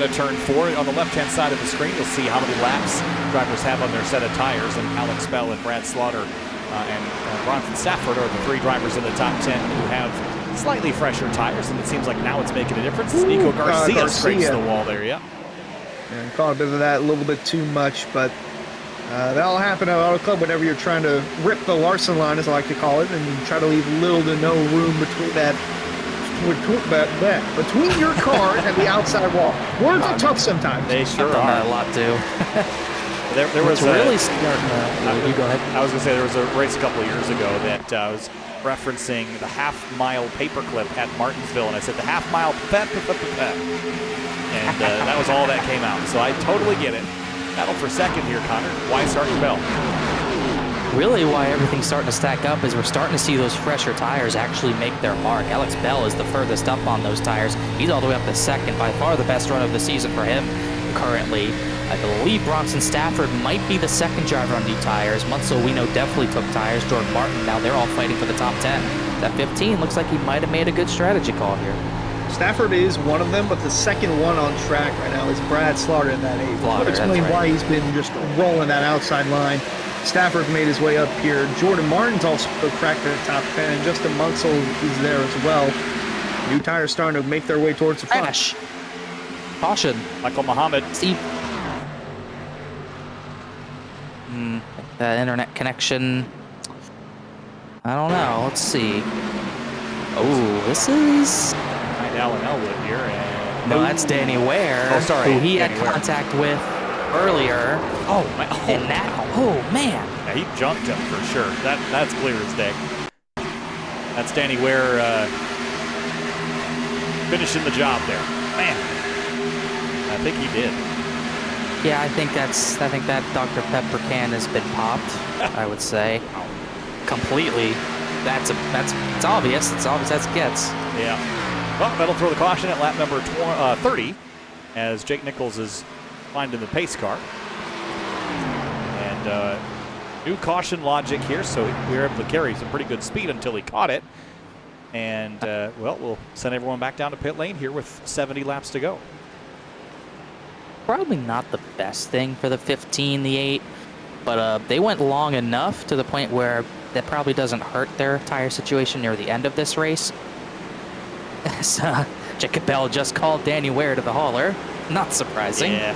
of turn 4. On the left-hand side of the screen, you'll see how many laps drivers have on their set of tires, and Alex Bell and Brad Slaughter and Bronson Stafford are the 3 drivers in the top 10 who have slightly fresher tires, and it seems like now it's making a difference. Nico Garcia scrapes the wall there, yeah. And caught a bit of that a little bit too much, but that'll happen at Auto Club whenever you're trying to rip the Larson line, as I like to call it, and you try to leave little to no room between between your car and the outside wall. Words are tough sometimes. They sure are. That a lot too. There was really starting. You go ahead. I was going to say there was a race a couple of years ago that was referencing the half-mile paperclip at Martinsville, and I said the half-mile and that was all that came out. So I totally get it. Battle for 2nd here, Connor. Why Sergeant Bell? Really, why everything's starting to stack up is we're starting to see those fresher tires actually make their mark. Alex Bell is the furthest up on those tires. He's all the way up to 2nd, by far the best run of the season for him currently. I believe Bronson Stafford might be the 2nd driver on new tires. Munsell, we know, definitely took tires. Jordan Martin, now they're all fighting for the top 10. That 15 looks like he might have made a good strategy call here. Stafford is one of them, but the second one on track right now is Brad Slaughter in that 8th. I'll explain why he's been just rolling that outside line. Stafford made his way up here. Jordan Martin's also cracked the top 10, and Justin Munsell is there as well. New tires starting to make their way towards the front. Crash. Caution. Michael Muhammad. Steve. That internet connection. I don't know. Let's see. Oh, this is... Behind Alan Elwood here. And No, that's Danny Ware. Oh, sorry, Who he Danny had Ware. contact with earlier. Oh, man. And now, oh, man. Yeah, he jumped him for sure. That's clear as day. That's Danny Ware finishing the job there. Man, I think he did. Yeah, I think that Dr. Pepper can has been popped, I would say. Completely. It's obvious. It's obvious as it gets. Yeah. Well, that'll throw the caution at lap number 30 as Jake Nichols is finding the pace car. And new caution logic here, so we were able to carry some pretty good speed until he caught it. And, well, we'll send everyone back down to pit lane here with 70 laps to go. Probably not the best thing for the 15, the 8, but they went long enough to the point where that probably doesn't hurt their tire situation near the end of this race. So, Jacob Bell just called Danny Ware to the hauler. Not surprising. Yeah.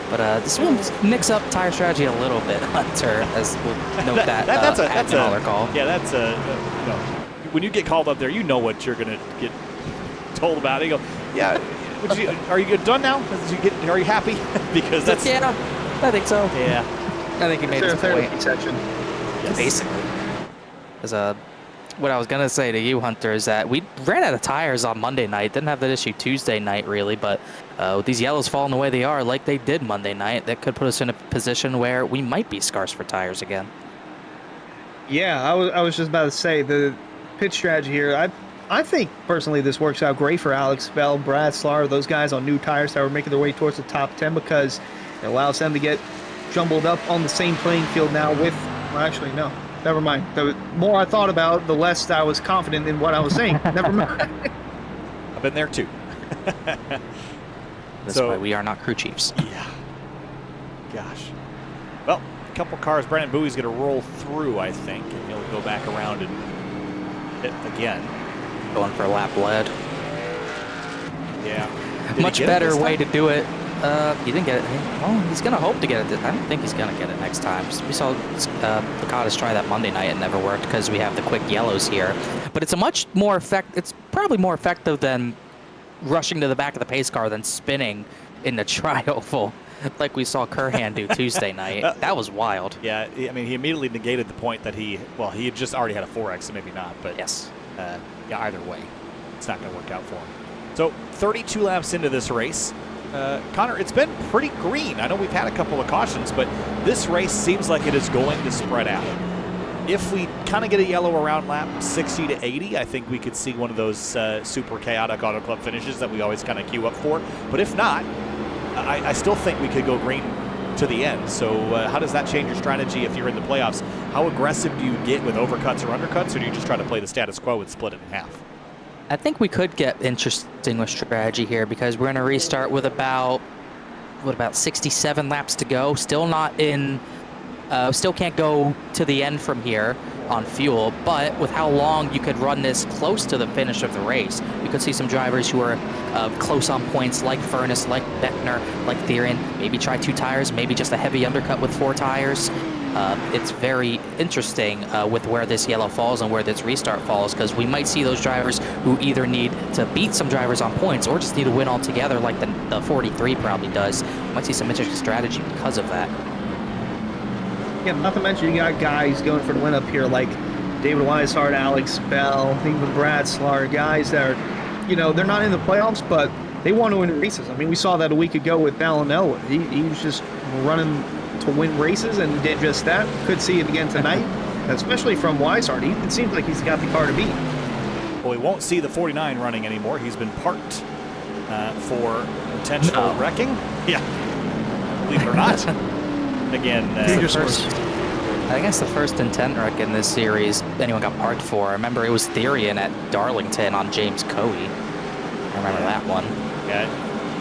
But this will mix up tire strategy a little bit, Hunter, as we'll note that's a hauler call. Yeah, that's a, you know, when you get called up there, you know what you're going to get told about. You go, yeah, are you done now? Are you happy? Because that's... Yeah, I think so. Yeah. I think he made his point. Section. Yes. Basically. As what I was going to say to you, Hunter, is that we ran out of tires on Monday night. Didn't have that issue Tuesday night, really, but with these yellows falling the way they are, like they did Monday night, that could put us in a position where we might be scarce for tires again. Yeah, I was just about to say, the pit strategy here, I think, personally, this works out great for Alex Bell, Brad Slar, those guys on new tires that were making their way towards the top 10, because it allows them to get jumbled up on the same playing field now with... Well, actually, no. Never mind. The more I thought about it, the less I was confident in what I was saying. Never mind. I've been there too. That's why we are not crew chiefs. Yeah. Gosh. Well, a couple cars. Brandon Bowie's going to roll through, I think, and he'll go back around and hit again. Going for lap lead. Yeah. Much better way to do it. He didn't get it. Well, he's going to hope to get it. I don't think he's going to get it next time. We saw Licata's try that Monday night. It never worked because we have the quick yellows here. But it's a much more it's probably more effective than rushing to the back of the pace car than spinning in the tri-oval like we saw Kurhan do Tuesday night. That was wild. Yeah, I mean, he immediately negated the point that he had just already had a 4X, so maybe not. But yes. Yeah, either way, it's not going to work out for him. So 32 laps into this race. Connor, it's been pretty green. I know we've had a couple of cautions, but this race seems like it is going to spread out. If we kind of get a yellow around lap 60 to 80, I think we could see one of those super chaotic Auto Club finishes that we always kind of queue up for. But if not, I still think we could go green to the end. So how does that change your strategy if you're in the playoffs? How aggressive do you get with overcuts or undercuts, or do you just try to play the status quo and split it in half? I think we could get interesting with strategy here because we're going to restart with about 67 laps to go. Still not in, still can't go to the end from here on fuel, but with how long you could run this close to the finish of the race, we could see some drivers who are close on points like Furness, like Beckner, like Theron, maybe try 2 tires, maybe just a heavy undercut with 4 tires. It's very interesting with where this yellow falls and where this restart falls, because we might see those drivers who either need to beat some drivers on points or just need to win altogether like the 43 probably does. We might see some interesting strategy because of that. Yeah, not to mention you got guys going for the win up here like David Weishart, Alex Bell, even Brad Slar, guys that are, you know, they're not in the playoffs, but they want to win races. I mean, we saw that a week ago with Alan Elwood. He was just running to win races and did just that. Could see it again tonight, especially from Weishart. It seems like he's got the car to beat. Well, we won't see the 49 running anymore. He's been parked for intentional wrecking. Yeah, believe it or not. Again, I think that's the first intent wreck in this series anyone got parked for. I remember it was Therian at Darlington on James Coey. I remember that one. Yeah,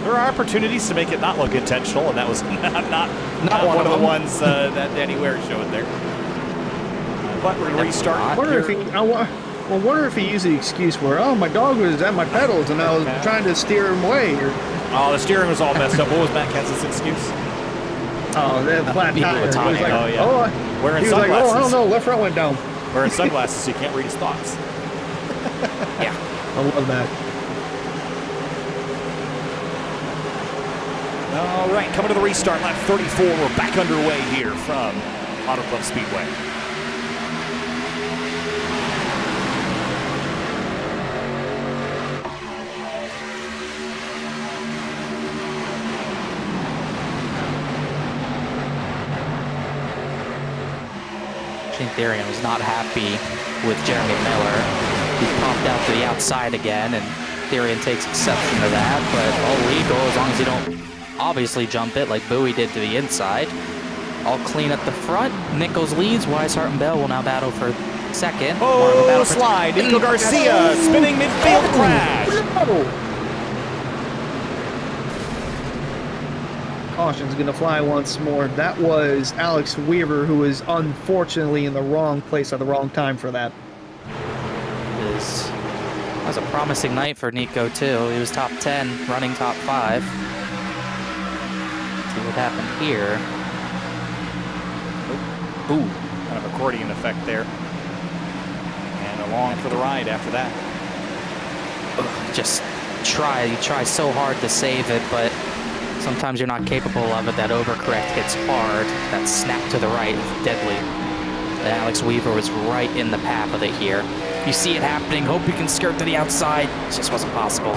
There are opportunities to make it not look intentional, and that was not one of the ones that Danny Ware showed there. But we're going to restart. I wonder if he used the excuse where, oh, my dog was at my pedals and I was trying to steer him away. Oh, the steering was all messed up. What was Matt Katz's excuse? Oh, that flat tire. Wearing he was sunglasses. like, oh, I don't know, left front went down. Wearing sunglasses so you can't read his thoughts. Yeah. I love that. All right, coming to the restart, lap 34. We're back underway here from Auto Club Speedway. Therian was not happy with Jeremy Miller. He popped out to the outside again, and Therian takes exception to that, but all legal as long as you don't obviously jump it like Bowie did to the inside. All clean at the front. Nichols leads. Weishart and Bell will now battle for second. Oh, slide. Nico Garcia spinning midfield crash. Caution's going to fly once more. That was Alex Weaver, who was unfortunately in the wrong place at the wrong time for that. That was a promising night for Nico, too. He was top 10, running top 5. Let's see what happened here. Ooh, kind of accordion effect there. And along for the ride after that. Just you try so hard to save it, but sometimes you're not capable of it. That overcorrect hits hard. That snap to the right is deadly. And Alex Weaver was right in the path of it here. You see it happening. Hope you can skirt to the outside. It just wasn't possible.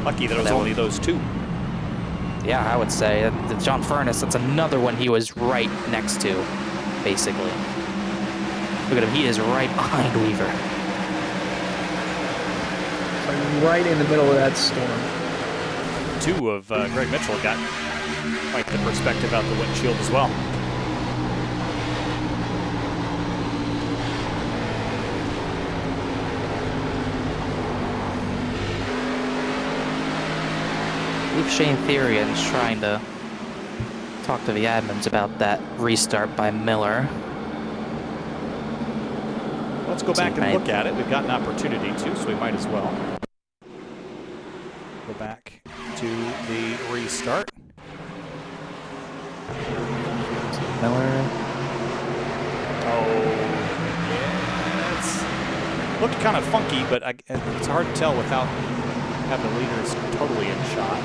Lucky that it was only those two. Yeah, I would say. John Furness, that's another one he was right next to, basically. Look at him. He is right behind Weaver. Right in the middle of that storm. Two of Greg Mitchell got quite the perspective out the windshield as well. I believe Shane Therian's trying to talk to the admins about that restart by Miller. Let's go back and look at it. We've got an opportunity to, so we might as well go back to the restart. Miller. Oh, yeah, it's looked kind of funky, but it's hard to tell without having the leaders totally in shot.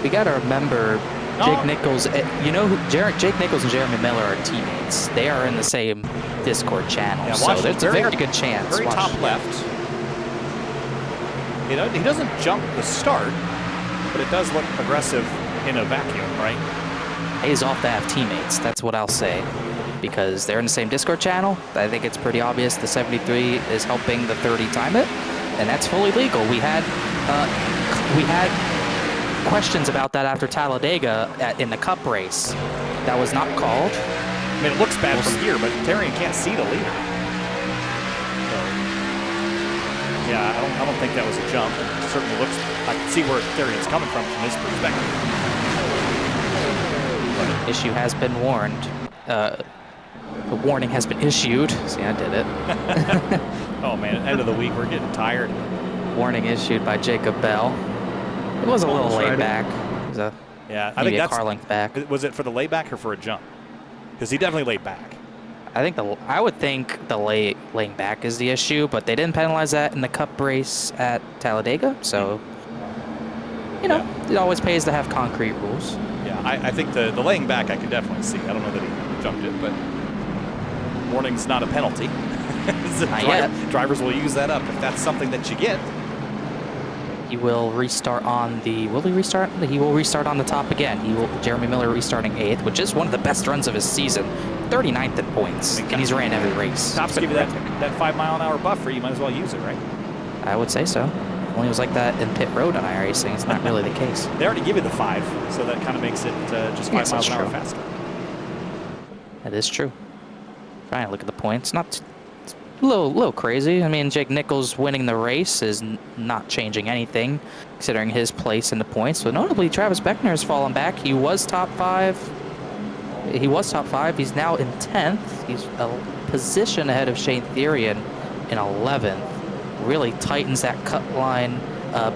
We got to remember, Jake Nichols, you know, Jake Nichols and Jeremy Miller are teammates. They are in the same Discord channel, yeah, so there's a very good chance. Very top left. You know, he doesn't jump the start, but it does look aggressive in a vacuum, right? Pays off to have teammates, that's what I'll say. Because they're in the same Discord channel, I think it's pretty obvious the 73 is helping the 30 time it, and that's fully legal. We had questions about that after Talladega in the Cup race. That was not called. I mean, it looks bad from here, but Therian can't see the leader. So, yeah, I don't think that was a jump. It certainly looks. I can see where Therian's coming from his perspective. But issue has been warned. The warning has been issued. See, I did it. Oh man, end of the week, we're getting tired. Warning issued by Jacob Bell. It was a little laid back. It was I think that's car length back. Was it for the layback or for a jump? Because he definitely laid back. I would think the laying back is the issue, but they didn't penalize that in the Cup race at Talladega, so you know, it always pays to have concrete rules. Yeah, I think the laying back I can definitely see. I don't know that he jumped it, but warning's not a penalty. Not yet. Drivers will use that up if that's something that you get. He will restart on the. Will he restart? He will restart on the top again. Jeremy Miller restarting 8th, which is one of the best runs of his season. 39th in points, and he's ran every race. Tops give you that 5 mile an hour buffer. You might as well use it, right? I would say so. Only was like that in pit road on iRacing. It's not really the case. They already give you the 5, so that kind of makes it just 5 miles an hour faster. That is true. Trying to look at the points. Not little crazy. I mean, Jake Nichols winning the race is not changing anything, considering his place in the points. So notably, Travis Beckner has fallen back. He was top 5. He's now in 10th. He's a position ahead of Shane Therian in 11th. Really tightens that cut line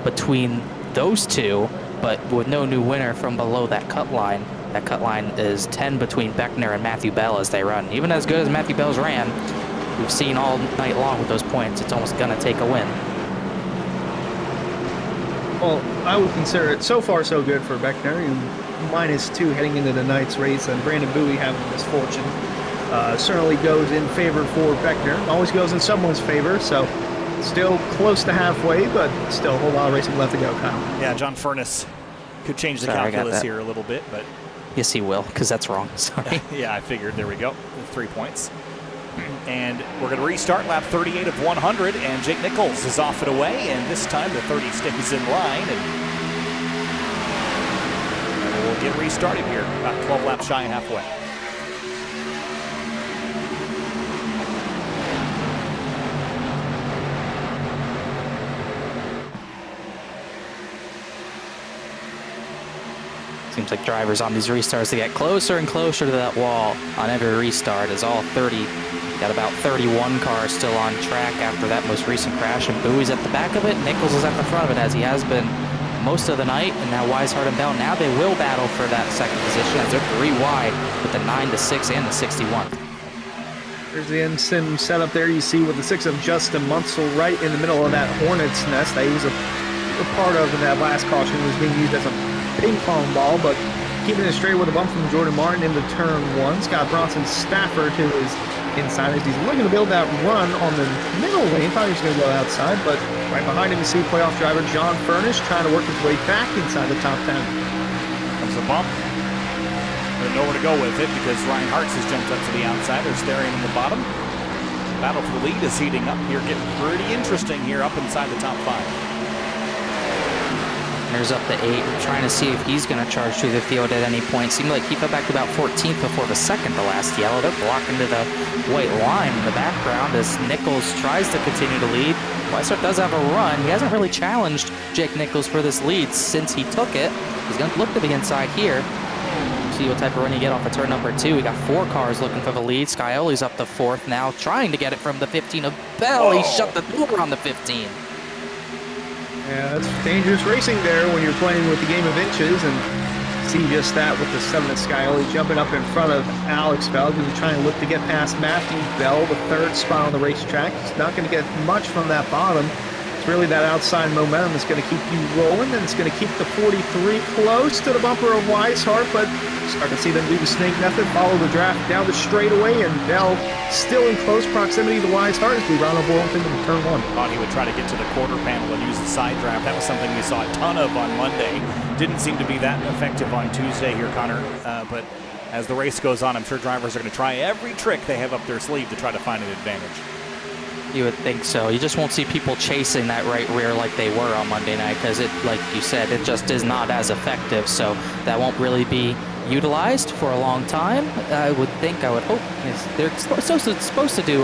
between those two, but with no new winner from below that cut line. That cut line is 10 between Beckner and Matthew Bell as they run. Even as good as Matthew Bell's ran, we've seen all night long with those points, it's almost going to take a win. Well, I would consider it so far so good for Beckner. -2 heading into the night's race, and Brandon Bowie having misfortune certainly goes in favor for Beckner. Always goes in someone's favor, so still close to halfway, but still a whole lot of racing left to go, Kyle. Yeah, John Furness could change the calculus here a little bit, but... Yes, he will, because that's wrong. Sorry. Yeah, I figured. There we go. 3 points. And we're going to restart lap 38 of 100, and Jake Nichols is off and away, and this time the 30 stays in line, and we'll get restarted here, about 12 laps shy and halfway. Seems like drivers on these restarts, they get closer and closer to that wall on every restart, as all 30, got about 31 cars still on track after that most recent crash, and Bowie's at the back of it, Nichols is at the front of it, as he has been most of the night, and now Weishart and Bell, now they will battle for that second position, as they're 3 wide with the 9-6 and the 61. There's the NSIM setup there. You see with the 6 of Justin Munsell right in the middle of that hornet's nest that he was a part of in that last caution. Was being used as a ping pong ball, but keeping it straight with a bump from Jordan Martin into turn 1. Scott Bronson Stafford to his inside as he's looking to build that run on the middle lane. Thought he was going to go outside, but right behind him you see playoff driver John Furnish trying to work his way back inside the top 10. Comes a bump. There's nowhere to go with it because Ryan Hartz has jumped up to the outside. There's Therian in the bottom. Battle for the lead is heating up here, getting pretty interesting here up inside the top 5. There's up to 8, trying to see if he's going to charge through the field at any point. Seemed like he fell back to about 14th before the second to last yellow. They're blocking to the white line in the background as Nichols tries to continue to lead. Weishart does have a run. He hasn't really challenged Jake Nichols for this lead since he took it. He's going to look to the inside here. See what type of run you get off of turn number 2. We got 4 cars looking for the lead. Scioli's up to 4th now, trying to get it from the 15 of Bell. He shut the door on the 15. Yeah, that's dangerous racing there when you're playing with the game of inches, and see just that with the 7 of Scioli jumping up in front of Alex Bell. Going to try and look to get past Matthew Bell, the 3rd spot on the racetrack. He's not going to get much from that bottom. It's really that outside momentum that's going to keep you rolling, and it's going to keep the 43 close to the bumper of Weishart, but start to see them do the snake method, follow the draft down the straightaway, and Bell still in close proximity to Weishart as we round up into turn 1. Thought he would try to get to the quarter panel and use the side draft. That was something we saw a ton of on Monday. Didn't seem to be that effective on Tuesday here, Connor, but as the race goes on, I'm sure drivers are going to try every trick they have up their sleeve to try to find an advantage. You would think so. You just won't see people chasing that right rear like they were on Monday night because it, like you said, it just is not as effective. So that won't really be utilized for a long time. I would hope. They're supposed to do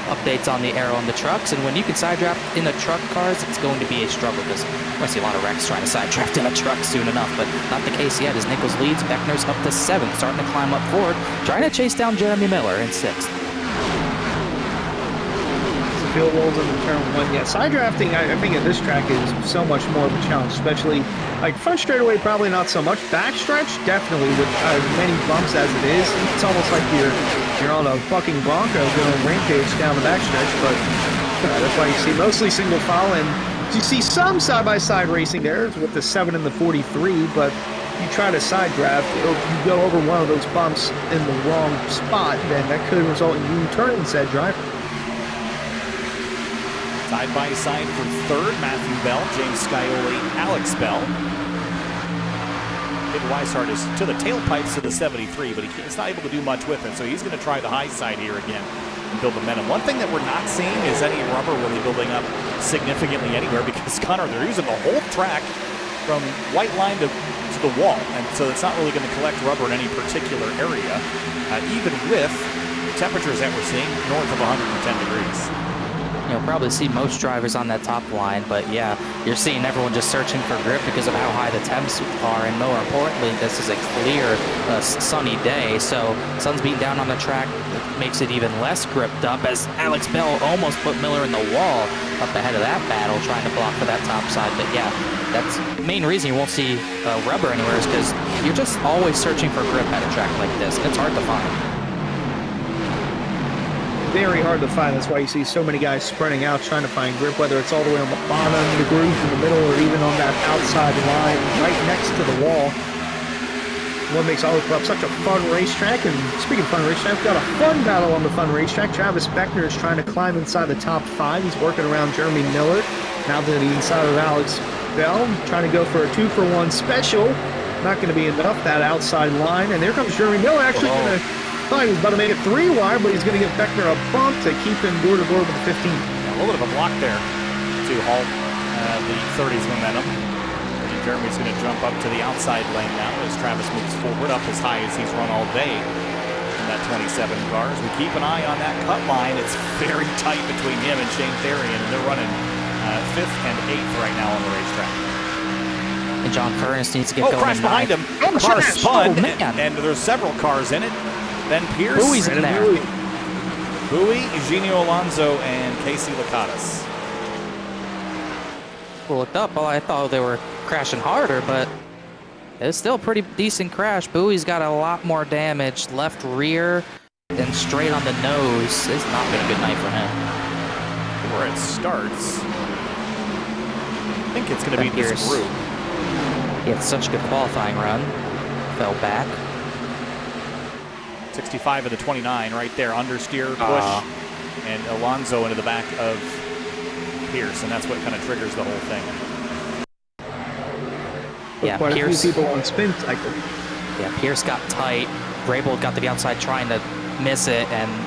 updates on the aero on the trucks, and when you can side draft in the truck cars, it's going to be a struggle because we're going to see a lot of wrecks trying to side draft in a truck soon enough, but not the case yet as Nichols leads. Beckner's up to 7th, starting to climb up forward, trying to chase down Jeremy Miller in 6th. Field rolls into turn 1. Yeah, side drafting, I think at this track is so much more of a challenge, especially like front straightaway, probably not so much. Backstretch, definitely, with as many bumps as it is. It's almost like you're on a fucking Bronco going rampage down the backstretch, but that's why you see mostly single file, and you see some side-by-side racing there with the 7 and the 43, but you try to side draft, if you go over one of those bumps in the wrong spot, then that could result in you turning said driver. Side by side for 3rd, Matthew Bell, James Scioli, Alex Bell. David Weishart is to the tailpipes of the 73, but he's not able to do much with it, so he's going to try the high side here again and build momentum. One thing that we're not seeing is any rubber really building up significantly anywhere because, Connor, they're using the whole track from white line to the wall, and so it's not really going to collect rubber in any particular area, even with temperatures that we're seeing north of 110 degrees. you'll probably see most drivers on that top line, but yeah, you're seeing everyone just searching for grip because of how high the temps are, and more importantly, this is a clear, sunny day, so sun's beating down on the track. It makes it even less gripped up, as Alex Bell almost put Miller in the wall up ahead of that battle, trying to block for that top side. But yeah, that's the main reason you won't see rubber anywhere, is because you're just always searching for grip at a track like this, and it's hard to find. Very hard to find. That's why you see so many guys spreading out trying to find grip, whether it's all the way on the bottom, the groove in the middle, or even on that outside line right next to the wall. What makes Auto Club such a fun racetrack. And speaking of fun racetrack, we've got a fun battle on the fun racetrack. Travis Beckner is trying to climb inside the top 5. He's working around Jeremy Miller. Now to the inside of Alex Bell, trying to go for a 2-for-1 special. Not going to be enough, that outside line. And there comes Jeremy Miller, actually going to... thought he was about to make it 3 wide, but he's going to give Beckner a bump to keep him door to door with the 15. A little bit of a block there to halt the 30's momentum. And Jeremy's going to jump up to the outside lane now as Travis moves forward up as high as he's run all day in that 27 car. As we keep an eye on that cut line, it's very tight between him and Shane Therian, and they're running 5th and 8th right now on the racetrack. And John Furness needs to get going. Crash behind him. Car spun, and there's several cars in it. Ben Pierce, Bowie's in there. Bowie, Eugenio Alonso, and Casey Lacatas. Looked up, well, I thought they were crashing harder, but it's still a pretty decent crash. Bowie's got a lot more damage, left rear and straight on the nose. It's not been a good night for him. Where it starts, I think it's going to be Pierce. this group. He had such a good qualifying run, fell back. 65 of the 29 right there, understeer, push, and Alonso into the back of Pierce, and that's what kind of triggers the whole thing. Yeah, quite Pierce, a few people on spin cycle. Yeah, Pierce got tight. Rabel got to the outside trying to miss it, and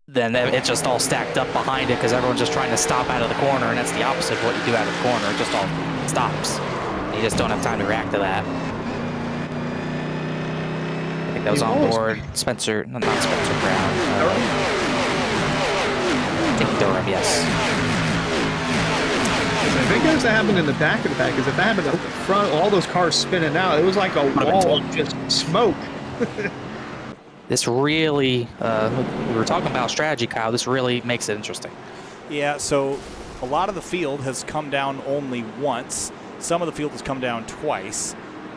then it just all stacked up behind it because everyone's just trying to stop out of the corner, and that's the opposite of what you do out of the corner. It just all stops. You just don't have time to react to that. I think that was on board Spencer, not Spencer Brown. I think Durham, yes. I think it was that happened in the back of the pack, because if that happened at the front, all those cars spinning out, it was like a wall of just smoke. This really, we were talking about strategy, Kyle. This really makes it interesting. Yeah, so a lot of the field has come down only once. Some of the field has come down twice,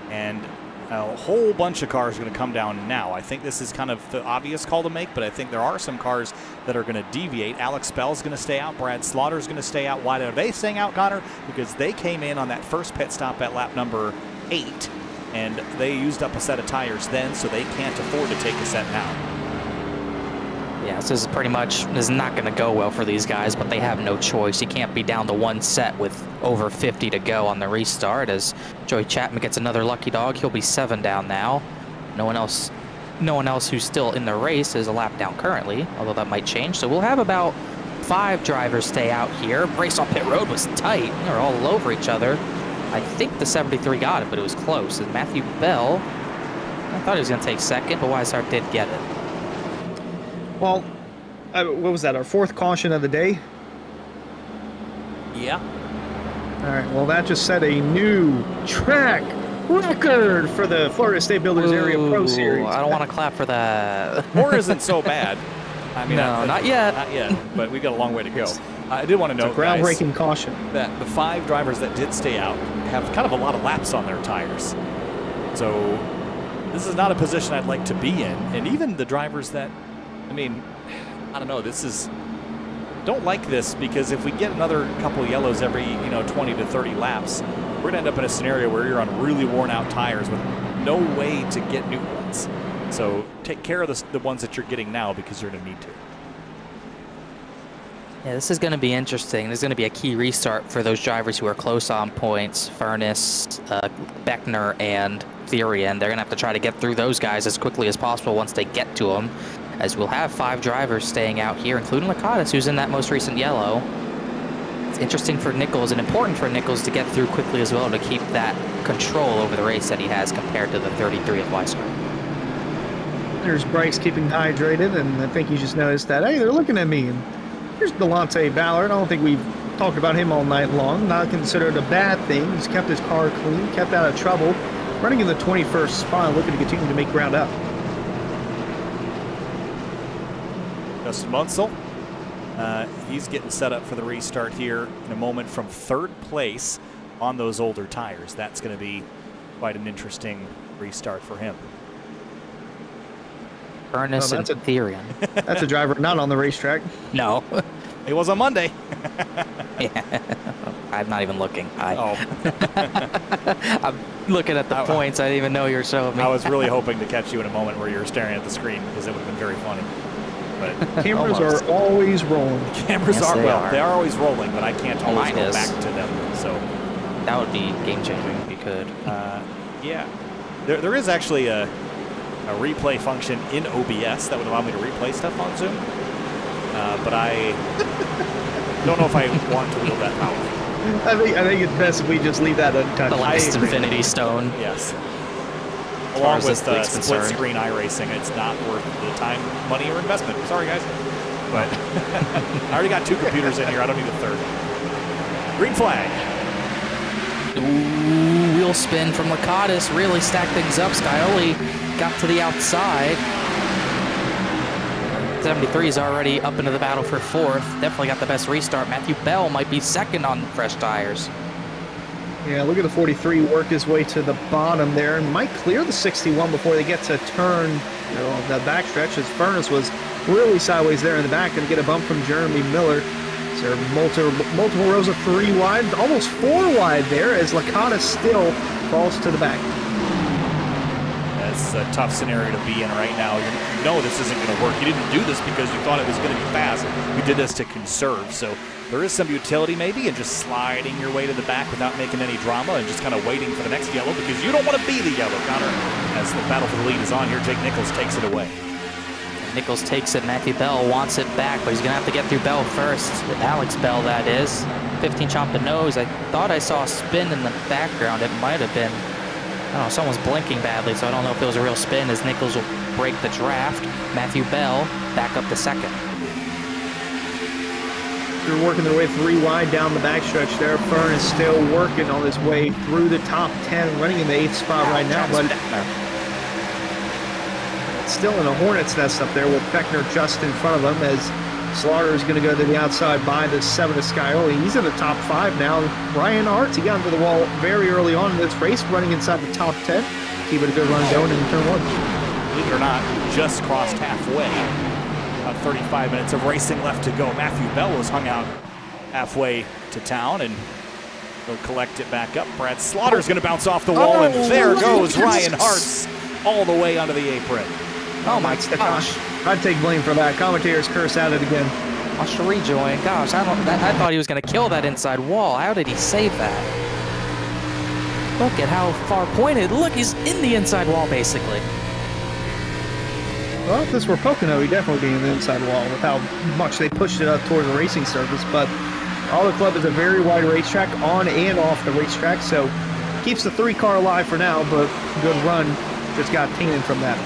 and a whole bunch of cars are going to come down now. I think this is kind of the obvious call to make, but I think there are some cars that are going to deviate. Alex Bell's going to stay out. Brad Slaughter's going to stay out. Why are they staying out, Connor? Because they came in on that first pit stop at lap number 8, and they used up a set of tires then, so they can't afford to take a set now. Yeah, this is pretty much, this is not going to go well for these guys, but they have no choice. You can't be down to one set with over 50 to go on the restart, as Joey Chapman gets another lucky dog. He'll be 7 down now. No one else who's still in the race is a lap down currently, although that might change. So we'll have about 5 drivers stay out here. Race on pit road was tight. They were all over each other. I think the 73 got it, but it was close. And Matthew Bell, I thought he was going to take second, but Weishart did get it. Well, what was that, our 4th caution of the day? Yeah. All right, well, that just set a new track record for the Florida State Builders Area Pro Series. I don't want to clap for that. 4 isn't so bad. I mean, no, not yet. Not yet, but we've got a long way to go. I did want to note, groundbreaking guys, caution, that the 5 drivers that did stay out have kind of a lot of laps on their tires. So this is not a position I'd like to be in. And even the drivers that, I mean, I don't know, don't like this, because if we get another couple yellows every, 20 to 30 laps, we're going to end up in a scenario where you're on really worn out tires with no way to get new ones. So take care of the ones that you're getting now, because you're going to need to. Yeah, this is going to be interesting. There's going to be a key restart for those drivers who are close on points, Furness, Beckner, and Therian. They're going to have to try to get through those guys as quickly as possible once they get to them, as we'll have 5 drivers staying out here, including Lacatas, who's in that most recent yellow. It's interesting for Nichols and important for Nichols to get through quickly as well, to keep that control over the race that he has compared to the 33 of Weishart. There's Bryce keeping hydrated, and I think you just noticed that, hey, they're looking at me. And Here's Delonte Ballard. I don't think we've talked about him all night long. Not considered a bad thing. He's kept his car clean, kept out of trouble. Running in the 21st spot, looking to continue to make ground up. Justin Munsell, he's getting set up for the restart here in a moment from third place on those older tires. That's going to be quite an interesting restart for him. Ernest and Therian. That's a driver not on the racetrack. No. He was on Monday. Yeah. I'm not even looking. Oh. I'm looking at the points. I didn't even know you were showing me. I was really hoping to catch you in a moment where you were staring at the screen because it would have been very funny. But cameras are always rolling. Cameras Yes, they are always rolling, but I can't always go back to them. So that would be game changing if you could. Yeah, there is actually a replay function in OBS that would allow me to replay stuff on Zoom, but I don't know if I want to wield that power. I think it's best if we just leave that untouched. The last Infinity Stone. Yes. Along with split concerned. screen iRacing, it's not worth the time, money, or investment. Sorry, guys. But I already got 2 computers in here. I don't need a third. Green flag. Ooh, wheel spin from Lakatos really stacked things up. Scioli got to the outside. 73 is already up into the battle for 4th. Definitely got the best restart. Matthew Bell might be 2nd on fresh tires. Yeah, look at the 43 work his way to the bottom there and might clear the 61 before they get to turn the backstretch as Furness was really sideways there in the back. Going to get a bump from Jeremy Miller. So multiple rows of 3 wide, almost 4 wide there as Licata still falls to the back. That's a tough scenario to be in right now. You know this isn't going to work. You didn't do this because you thought it was going to be fast. You did this to conserve. So there is some utility maybe in just sliding your way to the back without making any drama and just kind of waiting for the next yellow because you don't want to be the yellow, Connor. As the battle for the lead is on here, Jake Nichols takes it away. Nichols takes it. Matthew Bell wants it back, but he's going to have to get through Bell first. Alex Bell, that is. 15 chomp the nose. I thought I saw a spin in the background. It might have been, I don't know, someone's blinking badly, so I don't know if it was a real spin as Nichols will break the draft. Matthew Bell back up to 2nd. They're working their way 3 wide down the backstretch there. Fern is still working on his way through the top 10, running in the 8th spot right now, but still in a hornet's nest up there with Beckner just in front of him as Slaughter is going to go to the outside by the 7 of Scioli. He's in the top 5 now. Ryan Arts, he got into the wall very early on in this race, running inside the top 10. Keep it a good run going in turn 1. Believe it or not, we just crossed halfway. About 35 minutes of racing left to go. Matthew Bell was hung out halfway to town, and he'll collect it back up. Brad Slaughter's going to bounce off the wall, and there goes Ryan Hartz all the way onto the apron. Oh my gosh. I'd take blame for that. Commentators curse at it again. I should rejoin. Gosh, I thought he was going to kill that inside wall. How did he save that? Look at how far pointed. Look, he's in the inside wall, basically. Well, if this were Pocono, he'd definitely be in the inside wall with how much they pushed it up toward the racing surface. But Auto Club is a very wide racetrack on and off the racetrack, so keeps the 3-car alive for now, but good run just got tainted from that.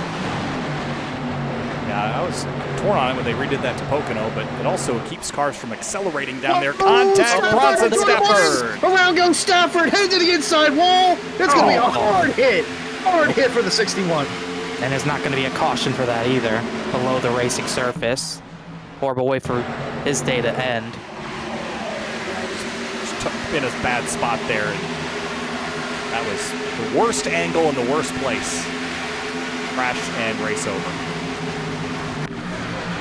Yeah, I was torn on it when they redid that to Pocono, but it also keeps cars from accelerating down there. Contact, Bronson Stafford. Around goes Stafford, headed to the inside wall. It's going to be a hard hit. Hard hit for the 61. And there's not going to be a caution for that either, below the racing surface. Horrible way for his day to end. Just in a bad spot there. That was the worst angle in the worst place. Crash and race over.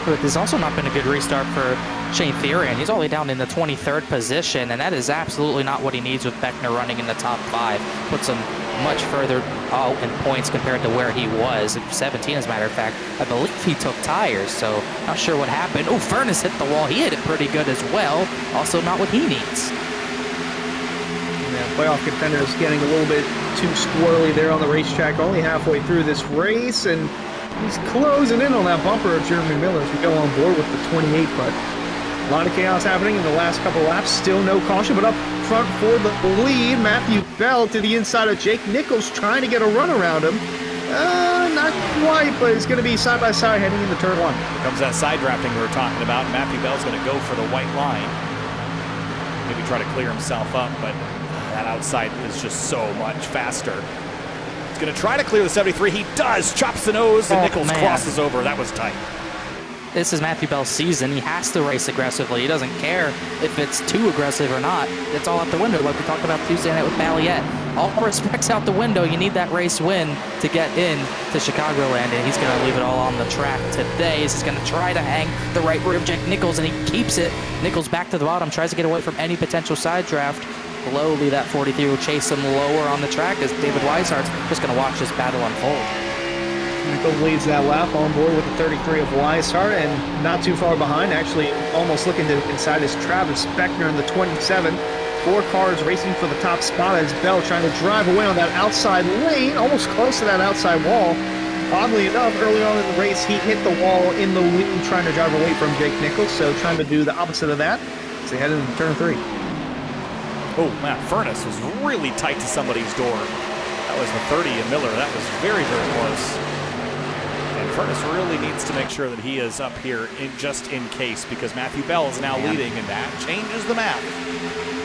But there's also not been a good restart for Shane Therian. He's only down in the 23rd position, and that is absolutely not what he needs with Beckner running in the top 5. Puts him much further out in points compared to where he was. 17, as a matter of fact. I believe he took tires, so not sure what happened. Oh, Furness hit the wall. He hit it pretty good as well. Also not what he needs. Yeah, playoff contenders getting a little bit too squirrely there on the racetrack. Only halfway through this race, and he's closing in on that bumper of Jeremy Miller as we go on board with the 28, but a lot of chaos happening in the last couple of laps. Still no caution, but up front for the lead. Matthew Bell to the inside of Jake Nichols trying to get a run around him. Not quite, but it's going to be side by side heading into turn one. Here comes that side drafting we were talking about. Matthew Bell's going to go for the white line. Maybe try to clear himself up, but that outside is just so much faster. He's going to try to clear the 73. He does. Chops the nose, and Nichols crosses over. That was tight. This is Matthew Bell's season. He has to race aggressively. He doesn't care if it's too aggressive or not. It's all out the window, like we talked about Tuesday night with Balliet. All respect's out the window. You need that race win to get in to Chicagoland, and he's going to leave it all on the track today. He's going to try to hang the right rear of Jake Nichols, and he keeps it. Nichols back to the bottom, tries to get away from any potential side draft. Slowly, that 43 will chase him lower on the track as David Weishart's just going to watch this battle unfold. Nichols leads that lap on board with the 33 of Weishart, and not too far behind, actually almost looking to inside is Travis Beckner in the 27. 4 cars racing for the top spot as Bell trying to drive away on that outside lane, almost close to that outside wall. Oddly enough, early on in the race, he hit the wall in the lead trying to drive away from Jake Nichols, so trying to do the opposite of that as they head into turn 3. Oh, man, Furness was really tight to somebody's door. That was the 30 of Miller. That was very, very close. And Furness really needs to make sure that he is up here just in case, because Matthew Bell is now leading, and that changes the map.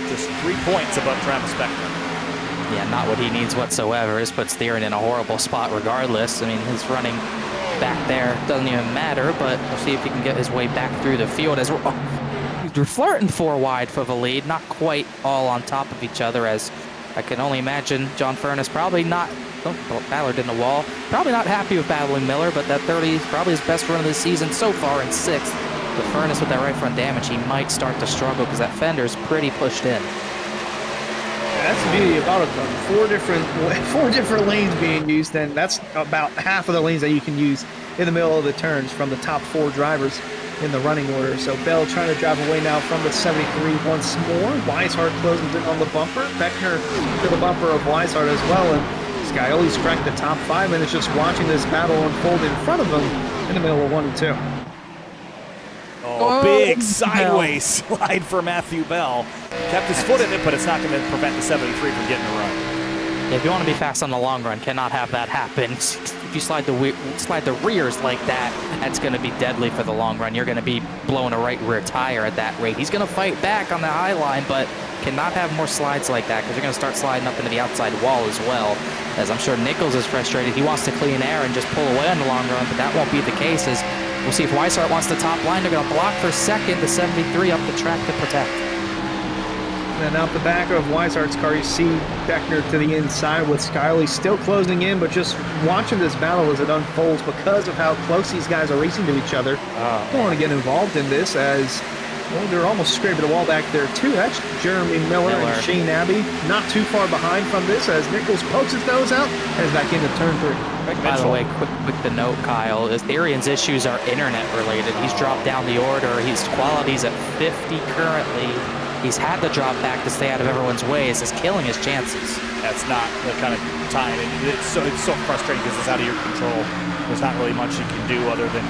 Just 3 points above Travis Beckner. Yeah, not what he needs whatsoever. This puts Theron in a horrible spot regardless. I mean, his running back there doesn't even matter, but we'll see if he can get his way back through the field as we're flirting 4 wide for the lead. Not quite all on top of each other, as I can only imagine John Furness probably not, Ballard in the wall, probably not happy with battling Miller, but that 30 is probably his best run of the season so far in 6th. But Furness with that right front damage, he might start to struggle because that fender's pretty pushed in. That's the beauty about it, 4 different lanes being used, and that's about half of the lanes that you can use in the middle of the turns from the top 4 drivers in the running order. So Bell trying to drive away now from the 73 once more. Weishart closes in on the bumper. Beckner to the bumper of Weishart as well, and Scioli's cracked the top 5 and is just watching this battle unfold in front of him in the middle of 1 and 2. Oh, big sideways slide for Matthew Bell. Kept his foot in it, but it's not going to prevent the 73 from getting a run. Yeah, if you want to be fast on the long run, cannot have that happen. If you slide the rears like that, that's going to be deadly for the long run. You're going to be blowing a right rear tire at that rate. He's going to fight back on the high line, but cannot have more slides like that because you're going to start sliding up into the outside wall as well. As I'm sure Nichols is frustrated. He wants to clean air and just pull away on the long run, but that won't be the case. As we'll see if Weishart wants the top line. They're going to block for second, the 73 up the track to protect. And out the back of Weishart's car, you see Beckner to the inside with Scioli still closing in, but just watching this battle as it unfolds because of how close these guys are racing to each other. Don't want to get involved in this as well, they're almost scraping the wall back there too. That's Jeremy Miller and Shane Abbey not too far behind from this as Nichols pokes his nose out and heads back into turn 3. By the way, quick to note, Kyle, is Therian's issues are internet related. He's dropped down the order. His quality's at 50 currently. He's had to drop back to stay out of everyone's way. This is killing his chances. That's not the kind of time. It's so frustrating because it's out of your control. There's not really much you can do other than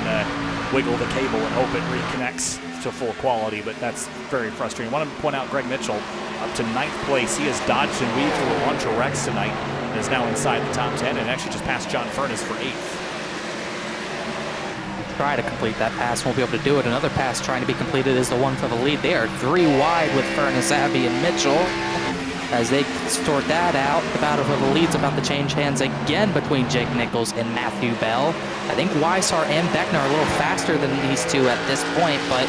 wiggle the cable and hope it reconnects to full quality, but that's very frustrating. I want to point out Greg Mitchell up to 9th place. He has dodged and weaved through a bunch of wrecks tonight and is now inside the top 10 and actually just passed John Furness for 8th. Try to complete that pass, won't be able to do it. Another pass trying to be completed is the one for the lead. They are 3 wide with Furness, Abbey, and Mitchell. As they sort that out, the battle for the lead's about to change hands again between Jake Nichols and Matthew Bell. I think Weishart and Beckner are a little faster than these two at this point, but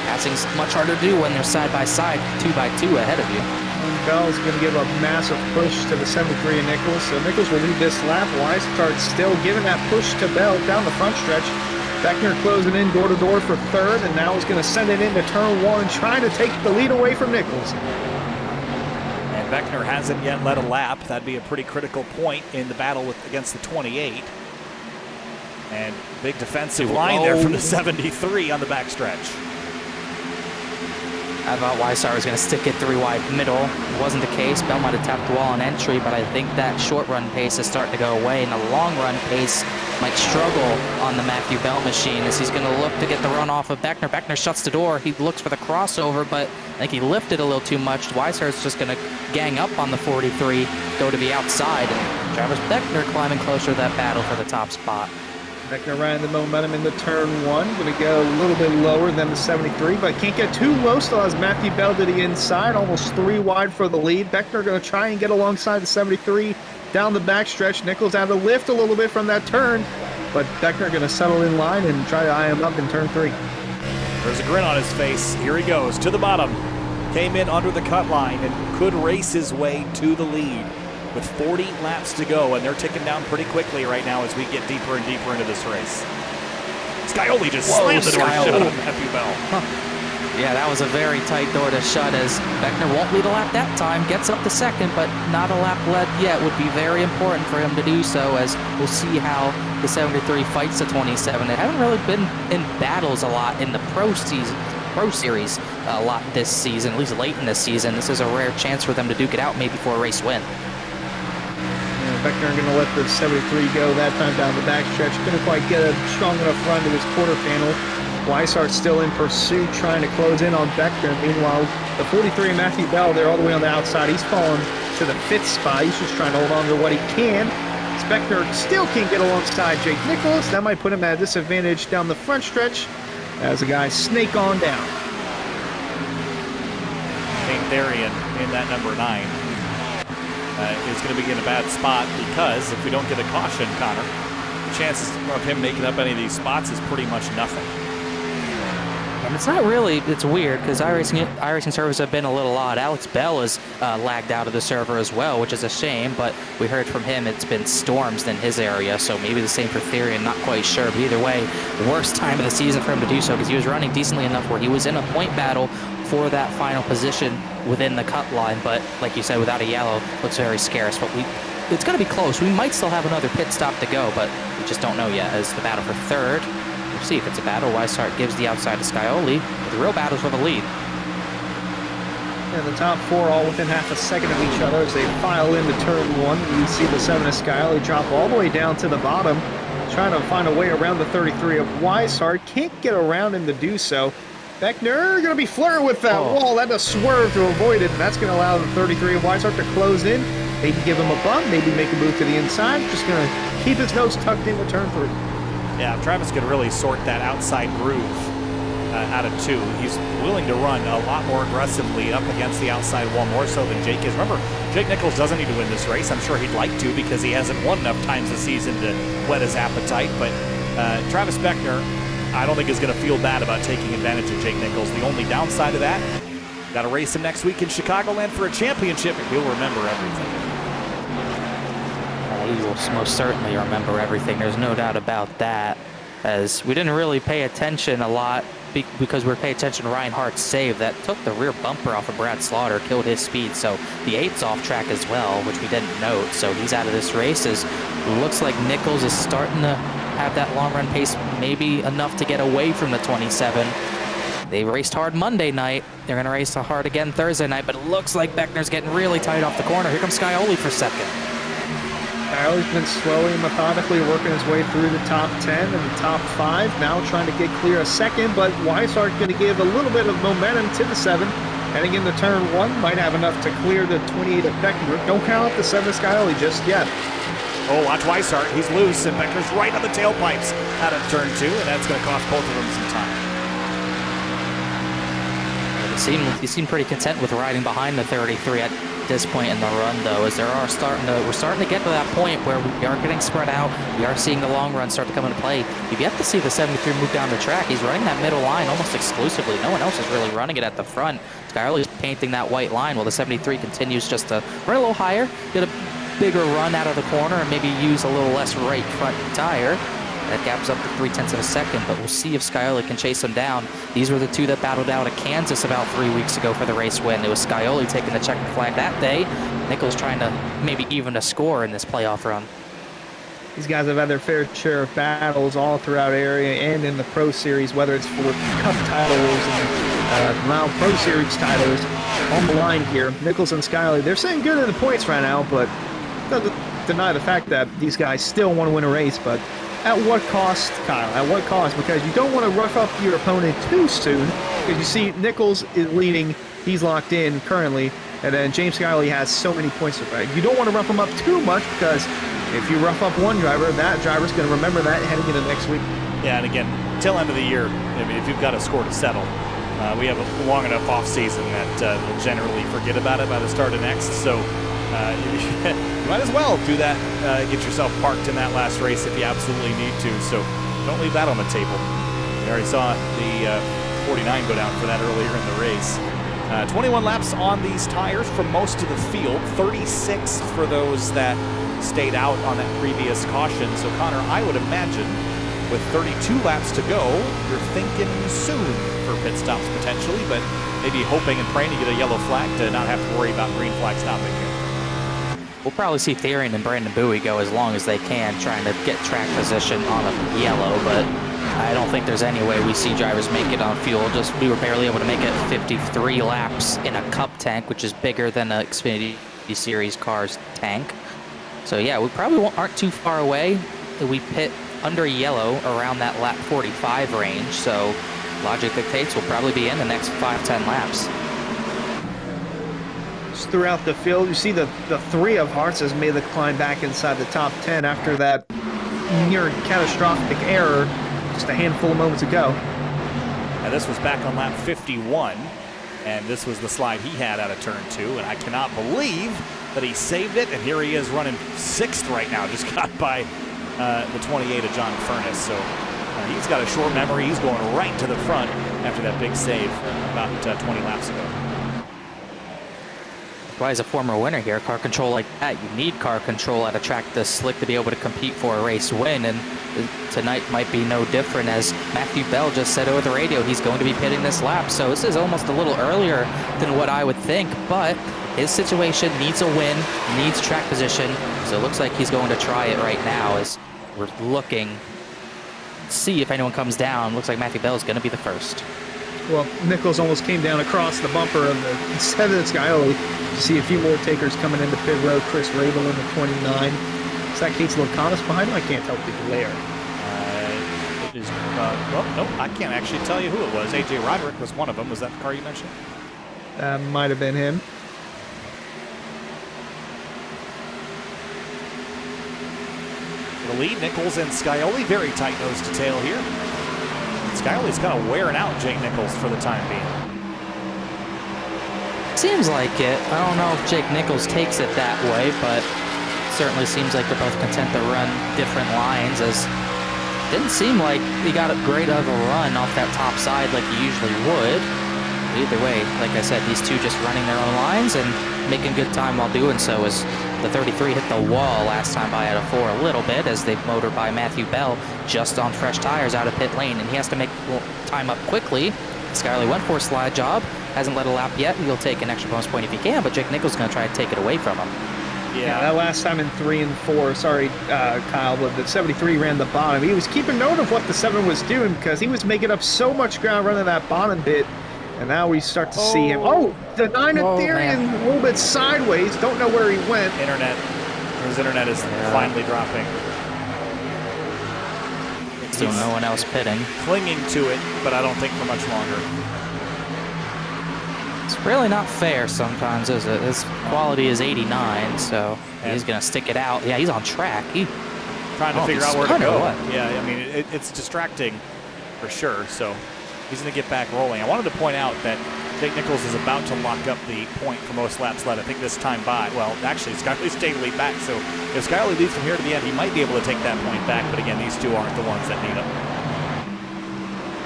passing's much harder to do when they're side by side, 2 by 2 ahead of you. Bell's going to give a massive push to the 73 and Nichols, so Nichols will lead this lap. Weishart still giving that push to Bell down the front stretch. Beckner closing in door to door for 3rd, and now he's going to send it into turn 1, trying to take the lead away from Nichols. And Beckner hasn't yet led a lap. That'd be a pretty critical point in the battle against the 28. And big defensive line there from the 73 on the backstretch. I thought Weishart was going to stick it 3 wide middle. It wasn't the case. Bell might have tapped the wall on entry, but I think that short run pace is starting to go away, and the long run pace might struggle on the Matthew Bell machine as he's going to look to get the run off of Beckner. Beckner shuts the door. He looks for the crossover, but I think he lifted a little too much. Weishart's just going to gang up on the 43, go to the outside, and Travis Beckner climbing closer to that battle for the top spot. Beckner riding the momentum into turn 1. Going to go a little bit lower than the 73, but can't get too low. Still has Matthew Bell to the inside, almost 3 wide for the lead. Beckner going to try and get alongside the 73 down the backstretch. Nichols out of lift a little bit from that turn, but Beckner going to settle in line and try to eye him up in turn 3. There's a grin on his face. Here he goes to the bottom. Came in under the cut line and could race his way to the lead with 40 laps to go, and they're ticking down pretty quickly right now as we get deeper and deeper into this race. Scioli just slammed the door shut on Matthew Bell. Yeah, that was a very tight door to shut as Beckner won't lead a lap that time, gets up to second, but not a lap led yet. Would be very important for him to do so, as we'll see how the 73 fights the 27. They haven't really been in battles a lot in the Pro Series a lot this season, at least late in this season. This is a rare chance for them to duke it out maybe for a race win. Beckner going to let the 73 go that time down the backstretch. Couldn't quite get a strong enough run to his quarter panel. Weishart still in pursuit, trying to close in on Beckner. Meanwhile, the 43 Matthew Bell, they're all the way on the outside. He's fallen to the 5th spot. He's just trying to hold on to what he can. Beckner still can't get alongside Jake Nichols. That might put him at a disadvantage down the front stretch as the guys snake on down. Kane Therian in that number 9. Is going to be in a bad spot because if we don't get a caution, Connor, the chances of him making up any of these spots is pretty much nothing. And it's not really, it's weird because iRacing servers have been a little odd. Alex Bell is lagged out of the server as well, which is a shame, but we heard from him it's been storms in his area, so maybe the same for Therian, not quite sure. But either way, worst time of the season for him to do so because he was running decently enough where he was in a point battle for that final position within the cut line, but like you said, without a yellow, looks very scarce. But it's going to be close. We might still have another pit stop to go, but we just don't know yet. As the battle for third, we'll see if it's a battle. Weishart gives the outside to Scioli. The real battle's for the lead. And the top 4 all within half a second of each other as they file into turn 1. You see the 7 of Scioli drop all the way down to the bottom, trying to find a way around the 33 of Weishart. Can't get around him to do so. Beckner going to be flirting with that wall. That does swerve to avoid it, and that's going to allow the 33 of Weishart to close in. Maybe give him a bump, maybe make a move to the inside. Just going to keep his nose tucked into turn 3. Yeah, Travis could really sort that outside groove out of 2. He's willing to run a lot more aggressively up against the outside wall, more so than Jake is. Remember, Jake Nichols doesn't need to win this race. I'm sure he'd like to because he hasn't won enough times this season to whet his appetite. But Travis Beckner, I don't think is going to feel bad about taking advantage of Jake Nichols. The only downside of that, got to race him next week in Chicagoland for a championship, and he'll remember everything. He will most certainly remember everything. There's no doubt about that, as we didn't really pay attention a lot because we were paying attention to Ryan Hart's save that took the rear bumper off of Brad Slaughter, killed his speed. So the 8's off track as well, which we didn't note. So he's out of this race. As looks like Nichols is starting to have that long run pace, maybe enough to get away from the 27. They raced hard Monday night. They're going to race hard again Thursday night, but it looks like Beckner's getting really tight off the corner. Here comes Scioli for second. Scioli's been slowly and methodically working his way through the top 10 and the top 5. Now trying to get clear a second, but Weishart going to give a little bit of momentum to the 7. Heading into turn 1, might have enough to clear the 28 of Beckner. Don't count out the 7 of Scioli just yet. Oh, watch Weishart. He's loose, and Beckner's right on the tailpipes out of turn 2, and that's going to cost both of them some time. He seemed pretty content with riding behind the 33 at this point in the run, though, as we're starting to get to that point where we are getting spread out. We are seeing the long run start to come into play. You've yet to see the 73 move down the track. He's running that middle line almost exclusively. No one else is really running it at the front. Scioli's painting that white line while the 73 continues just to run a little higher, get a bigger run out of the corner, and maybe use a little less right front tire. That gap's up to 0.3 of a second, but we'll see if Scioli can chase him down. These were the 2 that battled out at Kansas about 3 weeks ago for the race win. It was Scioli taking the checkered flag that day. Nichols trying to maybe even a score in this playoff run. These guys have had their fair share of battles all throughout area and in the Pro Series, whether it's for Cup titles and now Pro Series titles on the line here. Nichols and Scioli, they're sitting good in the points right now, but doesn't deny the fact that these guys still want to win a race. But at what cost, Kyle? At what cost? Because you don't want to rough up your opponent too soon. Because you see Nichols is leading. He's locked in currently. And then James Skyley has so many points. You don't want to rough him up too much, because if you rough up one driver, that driver's going to remember that heading into next week. Yeah, and again, till end of the year, I mean, if you've got a score to settle, we have a long enough off season that we'll generally forget about it by the start of next. So you might as well do that. Get yourself parked in that last race if you absolutely need to. So don't leave that on the table. We already saw the 49 go down for that earlier in the race. 21 laps on these tires for most of the field. 36 for those that stayed out on that previous caution. So Connor, I would imagine with 32 laps to go, you're thinking soon for pit stops potentially, but maybe hoping and praying to get a yellow flag to not have to worry about green flag stopping you. We'll probably see Therian and Brandon Bowie go as long as they can, trying to get track position on a yellow, but I don't think there's any way we see drivers make it on fuel. Just we were barely able to make it 53 laps in a Cup tank, which is bigger than an Xfinity Series car's tank. So yeah, we probably aren't too far away. We pit under yellow around that lap 45 range, so logic dictates we'll probably be in the next 5-10 laps. Just throughout the field, you see the three of Hearts has made the climb back inside the top 10 after that near catastrophic error just a handful of moments ago. And this was back on lap 51, and this was the slide he had out of turn 2, and I cannot believe that he saved it, and here he is running 6th right now, just got by the 28 of John Furness. So he's got a short memory. He's going right to the front after that big save about 20 laps ago. Why, as a former winner here, car control like that, you need car control at a track this slick to be able to compete for a race win, and tonight might be no different, as Matthew Bell just said over the radio he's going to be pitting this lap. So this is almost a little earlier than what I would think, but his situation needs a win, needs track position, so it looks like he's going to try it right now as we're looking to see if anyone comes down. Looks like Matthew Bell is going to be the first. Well, Nichols almost came down across the bumper of the 7th Skyly. You see a few more takers coming into pit road. Chris Rabel in the 29. Is that Case Locanis behind him? I can't tell the glare. It is, well, nope, I can't actually tell you who it was. AJ Roderick was one of them. Was that the car you mentioned? That might have been him. The lead, Nichols and Scioli, very tight nose to tail here. Scioli's kind of wearing out Jake Nichols for the time being. Seems like it. I don't know if Jake Nichols takes it that way, but it certainly seems like they're both content to run different lines, as didn't seem like he got a great of a run off that top side like he usually would. Either way, like I said, these two just running their own lines and making good time while doing so, as the 33 hit the wall last time by out of 4 a little bit as they motor by Matthew Bell just on fresh tires out of pit lane, and he has to make time up quickly. Skyly went for a slide job, hasn't led a lap yet. He'll take an extra bonus point if he can, but Jake Nichols is going to try to take it away from him. Yeah, that last time in 3 and 4, sorry, Kyle, but the 73 ran the bottom. He was keeping note of what the 7 was doing, because he was making up so much ground running that bottom bit. And now we start to see him. Oh, the 9 Ethereum a little bit sideways. Don't know where he went. His internet is finally dropping. So no one else pitting. Clinging to it, but I don't think for much longer. It's really not fair sometimes, is it? His quality is 89, so he's going to stick it out. Yeah, he's on track. Trying to figure out where to go. Yeah, I mean, it's distracting for sure, so he's going to get back rolling. I wanted to point out that Jake Nichols is about to lock up the point for most laps led. I think this time by, well, actually, Skyly's taking the lead back, so if Skyly leads from here to the end, he might be able to take that point back, but again, these two aren't the ones that need him.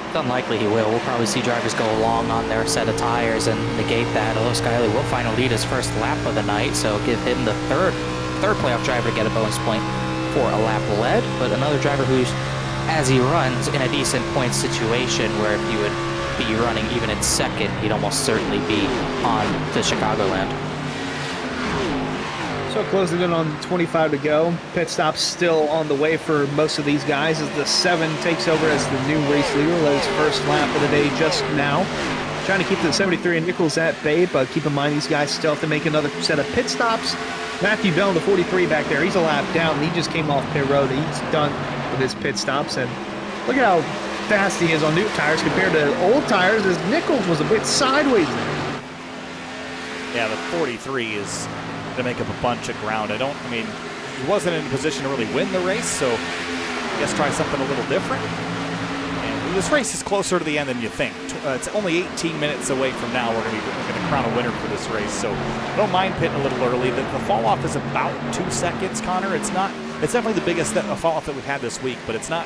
It's unlikely he will. We'll probably see drivers go along on their set of tires and negate that, although Skyly will finally lead his first lap of the night, so give him the third playoff driver to get a bonus point for a lap led, but another driver who's, as he runs, in a decent point situation where if he would be running even in second, he'd almost certainly be on to Chicagoland. So closing in on 25 to go. Pit stop still on the way for most of these guys as the 7 takes over as the new race leader. Led his first lap of the day just now. Trying to keep the 73 and Nichols at bay, but keep in mind these guys still have to make another set of pit stops. Matthew Bell, the 43 back there, he's a lap down. He just came off pit road. He's done with his pit stops, and look at how fast he is on new tires compared to old tires, as Nichols was a bit sideways there. Yeah, the 43 is going to make up a bunch of ground. I mean, he wasn't in a position to really win the race, so I guess try something a little different. And this race is closer to the end than you think. It's only 18 minutes away from now. We're going to crown a winner for this race, so I don't mind pitting a little early. The fall off is about 2 seconds, Connor. It's definitely the biggest fall off that we've had this week, but it's not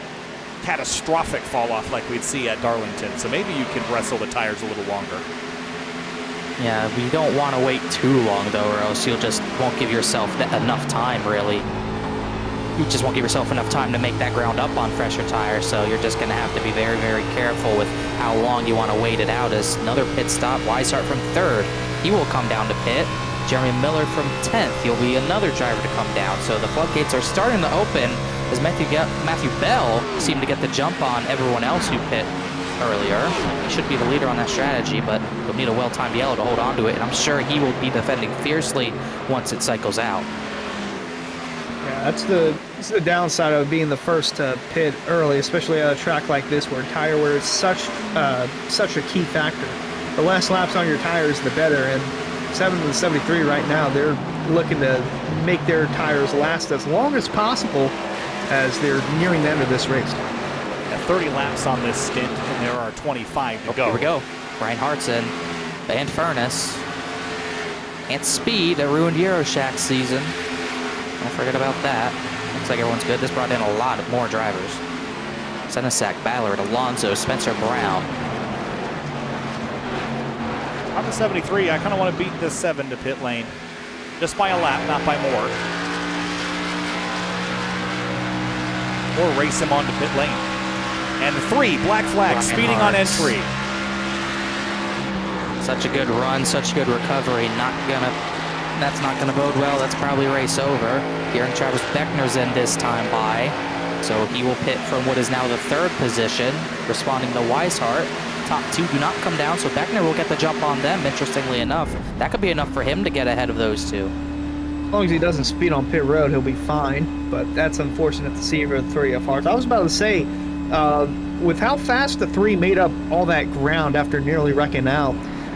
catastrophic fall off like we'd see at Darlington. So maybe you can wrestle the tires a little longer. Yeah, we don't want to wait too long, though, or else you'll just won't give yourself enough time, really. You just won't give yourself enough time to make that ground up on fresher tires, so you're just going to have to be very, very careful with how long you want to wait it out. As another pit stop, Weishart from 3rd. He will come down to pit. Jeremy Miller from 10th. He'll be another driver to come down. So the floodgates are starting to open as Matthew Bell seemed to get the jump on everyone else who pit earlier. He should be the leader on that strategy, but he'll need a well-timed yellow to hold on to it, and I'm sure he will be defending fiercely once it cycles out. Yeah, that's the downside of being the first to pit early, especially at a track like this where tire wear is such a key factor. The less laps on your tires, the better, and 7 and 73 right now, they're looking to make their tires last as long as possible as they're nearing the end of this race. 30 laps on this stint, and there are 25 to go. Here we go. Brian Hartson, banned furnace, and speed that ruined Euroshack season. Don't forget about that. Looks like everyone's good. This brought in a lot more drivers. Senesac, Ballard, Alonso, Spencer Brown. On the 73, I kind of want to beat this 7 to pit lane. Just by a lap, not by more. Or race him onto pit lane. And 3, black flag, Brian speeding Hartz. on entry. Such a good run, such good recovery. That's not gonna bode well. That's probably race over. Here, Travis Beckner's in this time by, so he will pit from what is now the 3rd position, responding to Weishart. Top 2 do not come down, so Beckner will get the jump on them. Interestingly enough, that could be enough for him to get ahead of those 2. As long as he doesn't speed on pit road, he'll be fine, but that's unfortunate to see for the 3 of Hartz. I was about to say, with how fast the 3 made up all that ground after nearly wrecking out,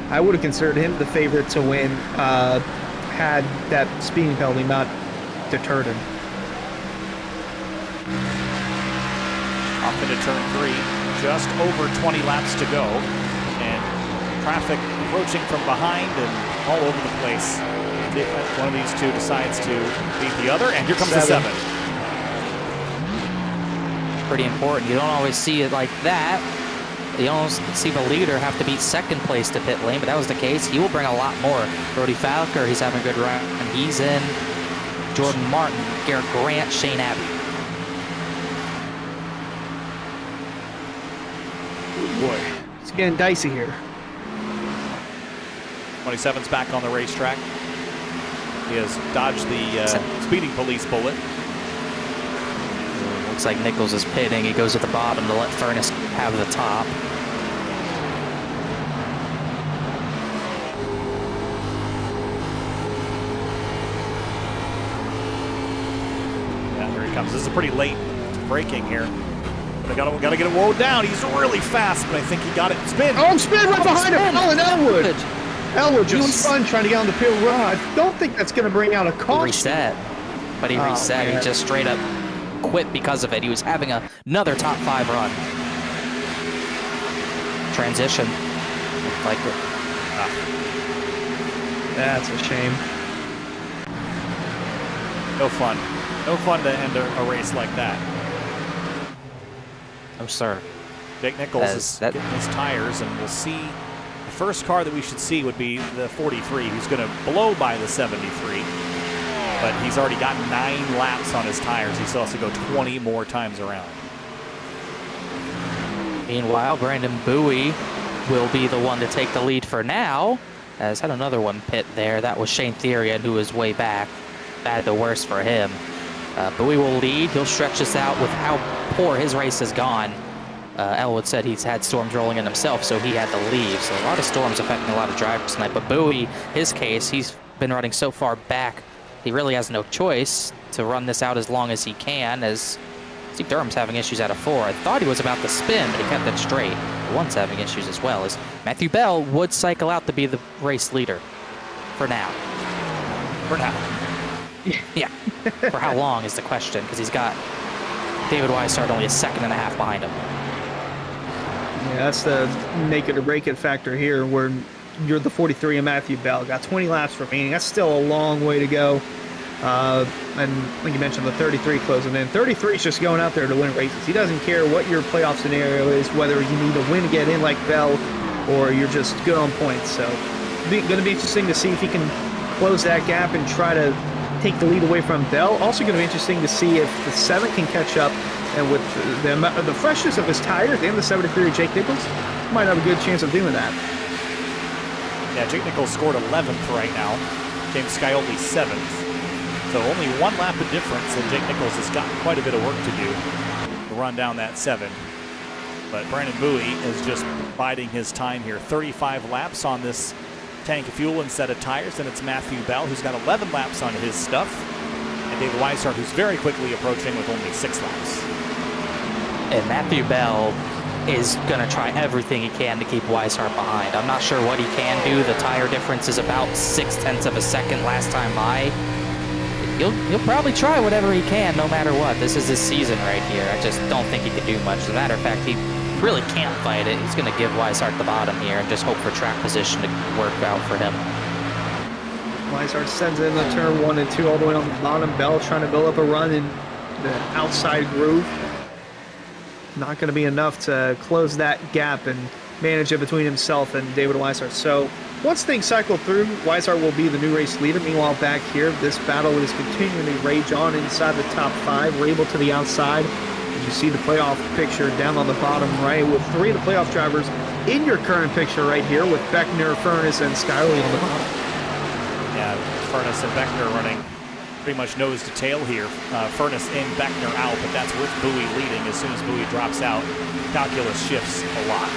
I would have considered him the favorite to win had that speeding penalty not deterred him. Off into turn 3, just over 20 laps to go, and traffic approaching from behind and all over the place. If one of these 2 decides to beat the other, and here comes the 7. Pretty important. You don't always see it like that. You don't see the leader have to beat 2nd place to pit lane, but that was the case. He will bring a lot more. Brody Falker, he's having a good run, and he's in. Jordan Martin, Garrett Grant, Shane Abbey. Boy, it's getting dicey here. 27's back on the racetrack. He has dodged the speeding police bullet. Looks like Nichols is pitting. He goes at the bottom to let Furness have the top. Yeah, here he comes. This is a pretty late braking here. But I gotta get him wowed down. He's really fast, but I think he got it. Spin! Oh, spin right behind him! Colin Elwood! Elwood just spun trying to get on the pit road. I don't think that's going to bring out a caution. He reset, but he reset. Man. He just straight up quit because of it. He was having another top 5 run. Transition. Like it. That's a shame. No fun. No fun to end a race like that. Oh, sir. Jake Nichols is getting his tires, and we'll see. The first car that we should see would be the 43, who's going to blow by the 73. But he's already got 9 laps on his tires. He still has to go 20 more times around. Meanwhile, Brandon Bowie will be the one to take the lead for now. Has had another one pit there. That was Shane Therian, who was way back. Bad the worst for him. Bowie will lead. He'll stretch this out with how poor his race has gone. Elwood said he's had storms rolling in himself, so he had to leave. So a lot of storms affecting a lot of drivers tonight. But Bowie, his case, he's been running so far back, he really has no choice to run this out as long as he can, as Steve Durham's having issues out of 4. I thought he was about to spin, but he kept it straight. The one's having issues as well, as Matthew Bell would cycle out to be the race leader For now. For now. Yeah. For how long is the question, because he's got David Weishart only a second and a half behind him. Yeah, that's the make it or break it factor here, where you're the 43 and Matthew Bell. Got 20 laps remaining. That's still a long way to go. And like you mentioned, the 33 closing in. 33 is just going out there to win races. He doesn't care what your playoff scenario is, whether you need a win to get in like Bell or you're just good on points. So going to be interesting to see if he can close that gap and try to take the lead away from Bell. Also going to be interesting to see if the 7 can catch up, and with the freshness of his tires and the 73 Jake Nichols, might have a good chance of doing that. Yeah, Jake Nichols scored 11th right now. James Scioli 7th. So only 1 lap of difference, and Jake Nichols has got quite a bit of work to do to run down that 7. But Brandon Bowie is just biding his time here. 35 laps on this tank of fuel and set of tires, and it's Matthew Bell who's got 11 laps on his stuff, and David Weishart who's very quickly approaching with only 6 laps. And Matthew Bell is going to try everything he can to keep Weishart behind. I'm not sure what he can do. The tire difference is about 0.6 of a second last time by. He'll probably try whatever he can no matter what. This is his season right here. I just don't think he can do much. As a matter of fact, he really can't fight it. He's going to give Weishart the bottom here and just hope for track position to work out for him. Weishart sends in the turn 1 and 2 all the way on the bottom. Bell trying to build up a run in the outside groove. Not going to be enough to close that gap and manage it between himself and David Weishart. So once things cycle through, Weishart will be the new race leader. Meanwhile, back here, this battle is continuing to rage on inside the top 5. Rabel to the outside. As you see the playoff picture down on the bottom right, with 3 of the playoff drivers in your current picture right here, with Beckner, Furness, and Scioli on the bottom. Yeah, Furness and Beckner running pretty much nose to tail here. Furness and Beckner out, but that's with Bowie leading. As soon as Bowie drops out, calculus shifts a lot.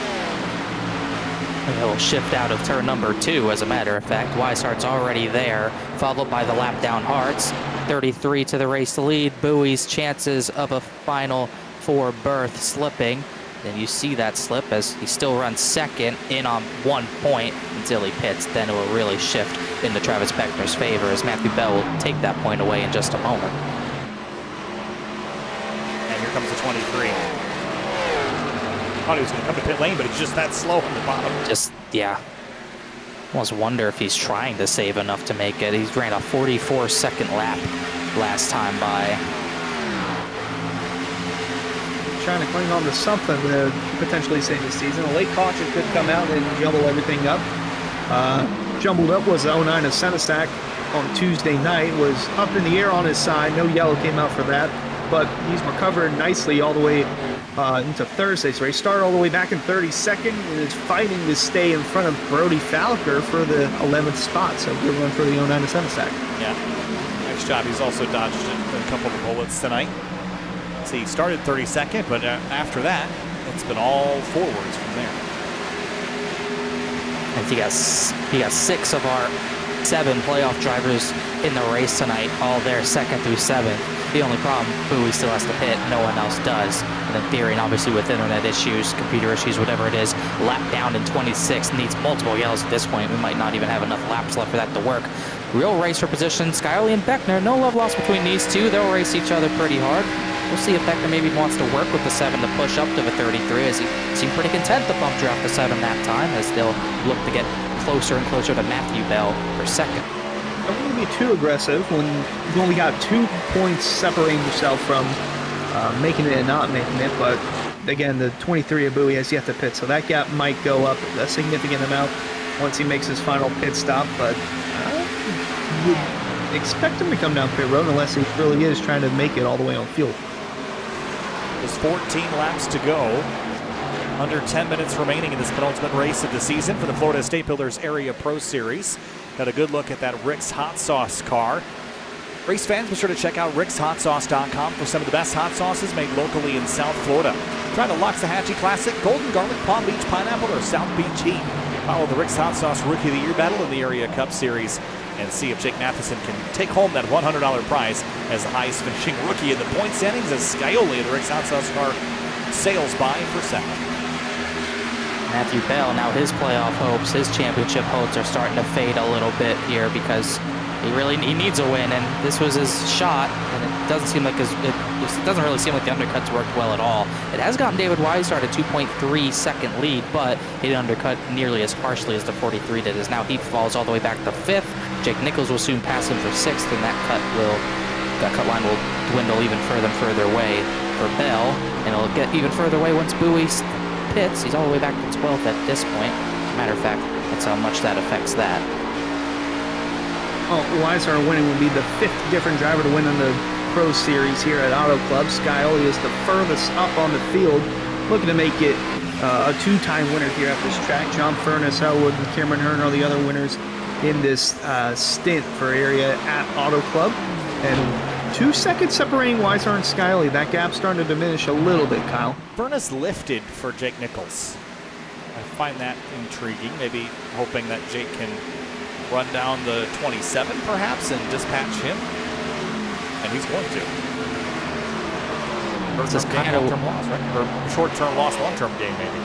And he'll shift out of turn number 2, as a matter of fact. Weishart's already there, followed by the lap down Hartz. 33 to the race lead. Bowie's chances of a final 4 berth slipping. And you see that slip as he still runs second in on 1 point until he pits. Then it will really shift into Travis Beckner's favor as Matthew Bell will take that point away in just a moment. And here comes the 23. Thought he was going to come to pit lane, but he's just that slow on the bottom. Just, yeah. Almost wonder if he's trying to save enough to make it. He ran a 44-second lap last time by. Trying to cling on to something to potentially save the season. A late caution could come out and jumble everything up. Jumbled up was the 09 of Senestac on Tuesday night. Was up in the air on his side. No yellow came out for that. But he's recovered nicely all the way into Thursday's race. Started all the way back in 32nd and is fighting to stay in front of Brody Falker for the 11th spot. So good run for the 09 of Senestac. Yeah, nice job. He's also dodged a couple of bullets tonight. So he started 32nd, but after that, it's been all forwards from there. And he got 6 of our 7 playoff drivers in the race tonight, all there 2nd through 7th. The only problem, Bowie still has to pit, no one else does. And in theory, and obviously with internet issues, computer issues, whatever it is, lap down in 26, needs multiple yellows at this point. We might not even have enough laps left for that to work. Real race for position, Scioli and Beckner, no love lost between these two. They'll race each other pretty hard. We'll see if Beckner maybe wants to work with the 7 to push up to the 33, as he seemed pretty content to bump draft the 7 that time, as they'll look to get closer and closer to Matthew Bell for 2nd. Don't want to be too aggressive when you've only got 2 points separating yourself from making it and not making it. But again, the 23 of Bowie has yet to pit, so that gap might go up a significant amount once he makes his final pit stop. But would expect him to come down pit road unless he really is trying to make it all the way on fuel. There's 14 laps to go. Under 10 minutes remaining in this penultimate race of the season for the Florida State Builders Area Pro Series. Got a good look at that Rick's Hot Sauce car. Race fans, be sure to check out rickshotsauce.com for some of the best hot sauces made locally in South Florida. Try the Loxahatchee Classic, Golden Garlic, Palm Beach Pineapple, or South Beach Heat. Follow the Rick's Hot Sauce Rookie of the Year battle in the Area Cup Series and see if Jake Matheson can take home that $100 prize as the highest finishing rookie in the point standings, as Scioli of the Rick's Hot Sauce car sails by for 2nd. Matthew Bell, now his playoff hopes, his championship hopes are starting to fade a little bit here because he needs a win, and this was his shot, and it doesn't seem like it doesn't really seem like the undercuts worked well at all. It has gotten David Weishart a 2.3 second lead, but he didn't undercut nearly as harshly as the 43 did, as now he falls all the way back to 5th. Jake Nichols will soon pass him for 6th, and that cut line will dwindle even further and further away for Bell, and it'll get even further away once Bowie pits. He's all the way back to 12th at this point. Matter of fact, that's how much that affects that. Oh, Weishart winning will be the 5th different driver to win in the Pro Series here at Auto Club. Scioli is the furthest up on the field, looking to make it a 2-time winner here at this track. John Furness, Elwood, and Cameron Hearn are the other winners in this stint for area at Auto Club. And 2 seconds separating Weishart and Scioli. That gap's starting to diminish a little bit, Kyle. Furness lifted for Jake Nichols. I find that intriguing, maybe hoping that Jake can run down the 27 perhaps and dispatch him. And he's going to. Short-term gain, long-term loss, right? Or short-term loss, long-term gain, maybe.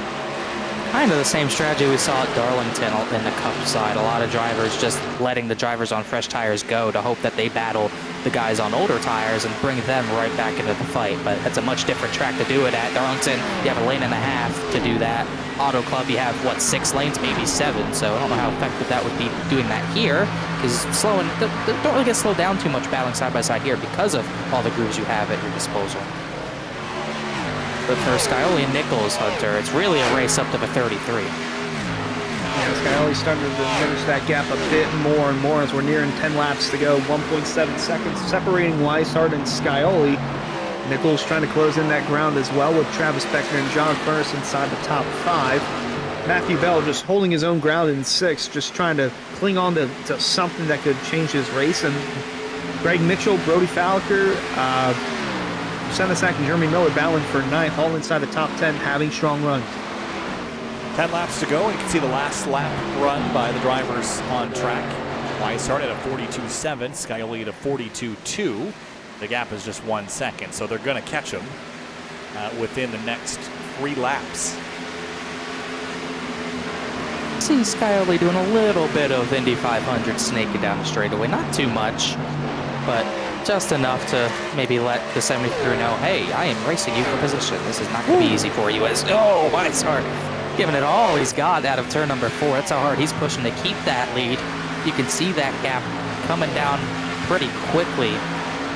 Kind of the same strategy we saw at Darlington in the Cup side. A lot of drivers just letting the drivers on fresh tires go to hope that they battle the guys on older tires and bring them right back into the fight. But it's a much different track to do it at. Darlington, you have a lane and a half to do that. Auto Club, you have, what, 6 lanes, maybe 7. So I don't know how effective that would be doing that here, because don't really get slowed down too much battling side by side here because of all the grooves you have at your disposal. But for Scioli and Nichols, Hunter, it's really a race up to the 33. Yeah, Scioli's starting to diminish that gap a bit more and more as we're nearing 10 laps to go. 1.7 seconds separating Weishart and Scioli. Nichols trying to close in that ground as well with Travis Beckner and John Furness inside the top 5. Matthew Bell just holding his own ground in 6th, just trying to cling on to something that could change his race. And Greg Mitchell, Brody Falker, Senesak and Jeremy Miller battling for 9th, all inside the top 10, having strong runs. 10 laps to go, and you can see the last lap run by the drivers on track. Weishart at a 42.7, Scioli at a 42.2. The gap is just 1 second, so they're going to catch him within the next 3 laps. See Scioli doing a little bit of Indy 500 snaking down the straightaway. Not too much, but just enough to maybe let the 73 know, hey, I am racing you for position. This is not going to be easy for you. Weishart giving it all he's got out of turn number 4. That's how hard he's pushing to keep that lead. You can see that gap coming down pretty quickly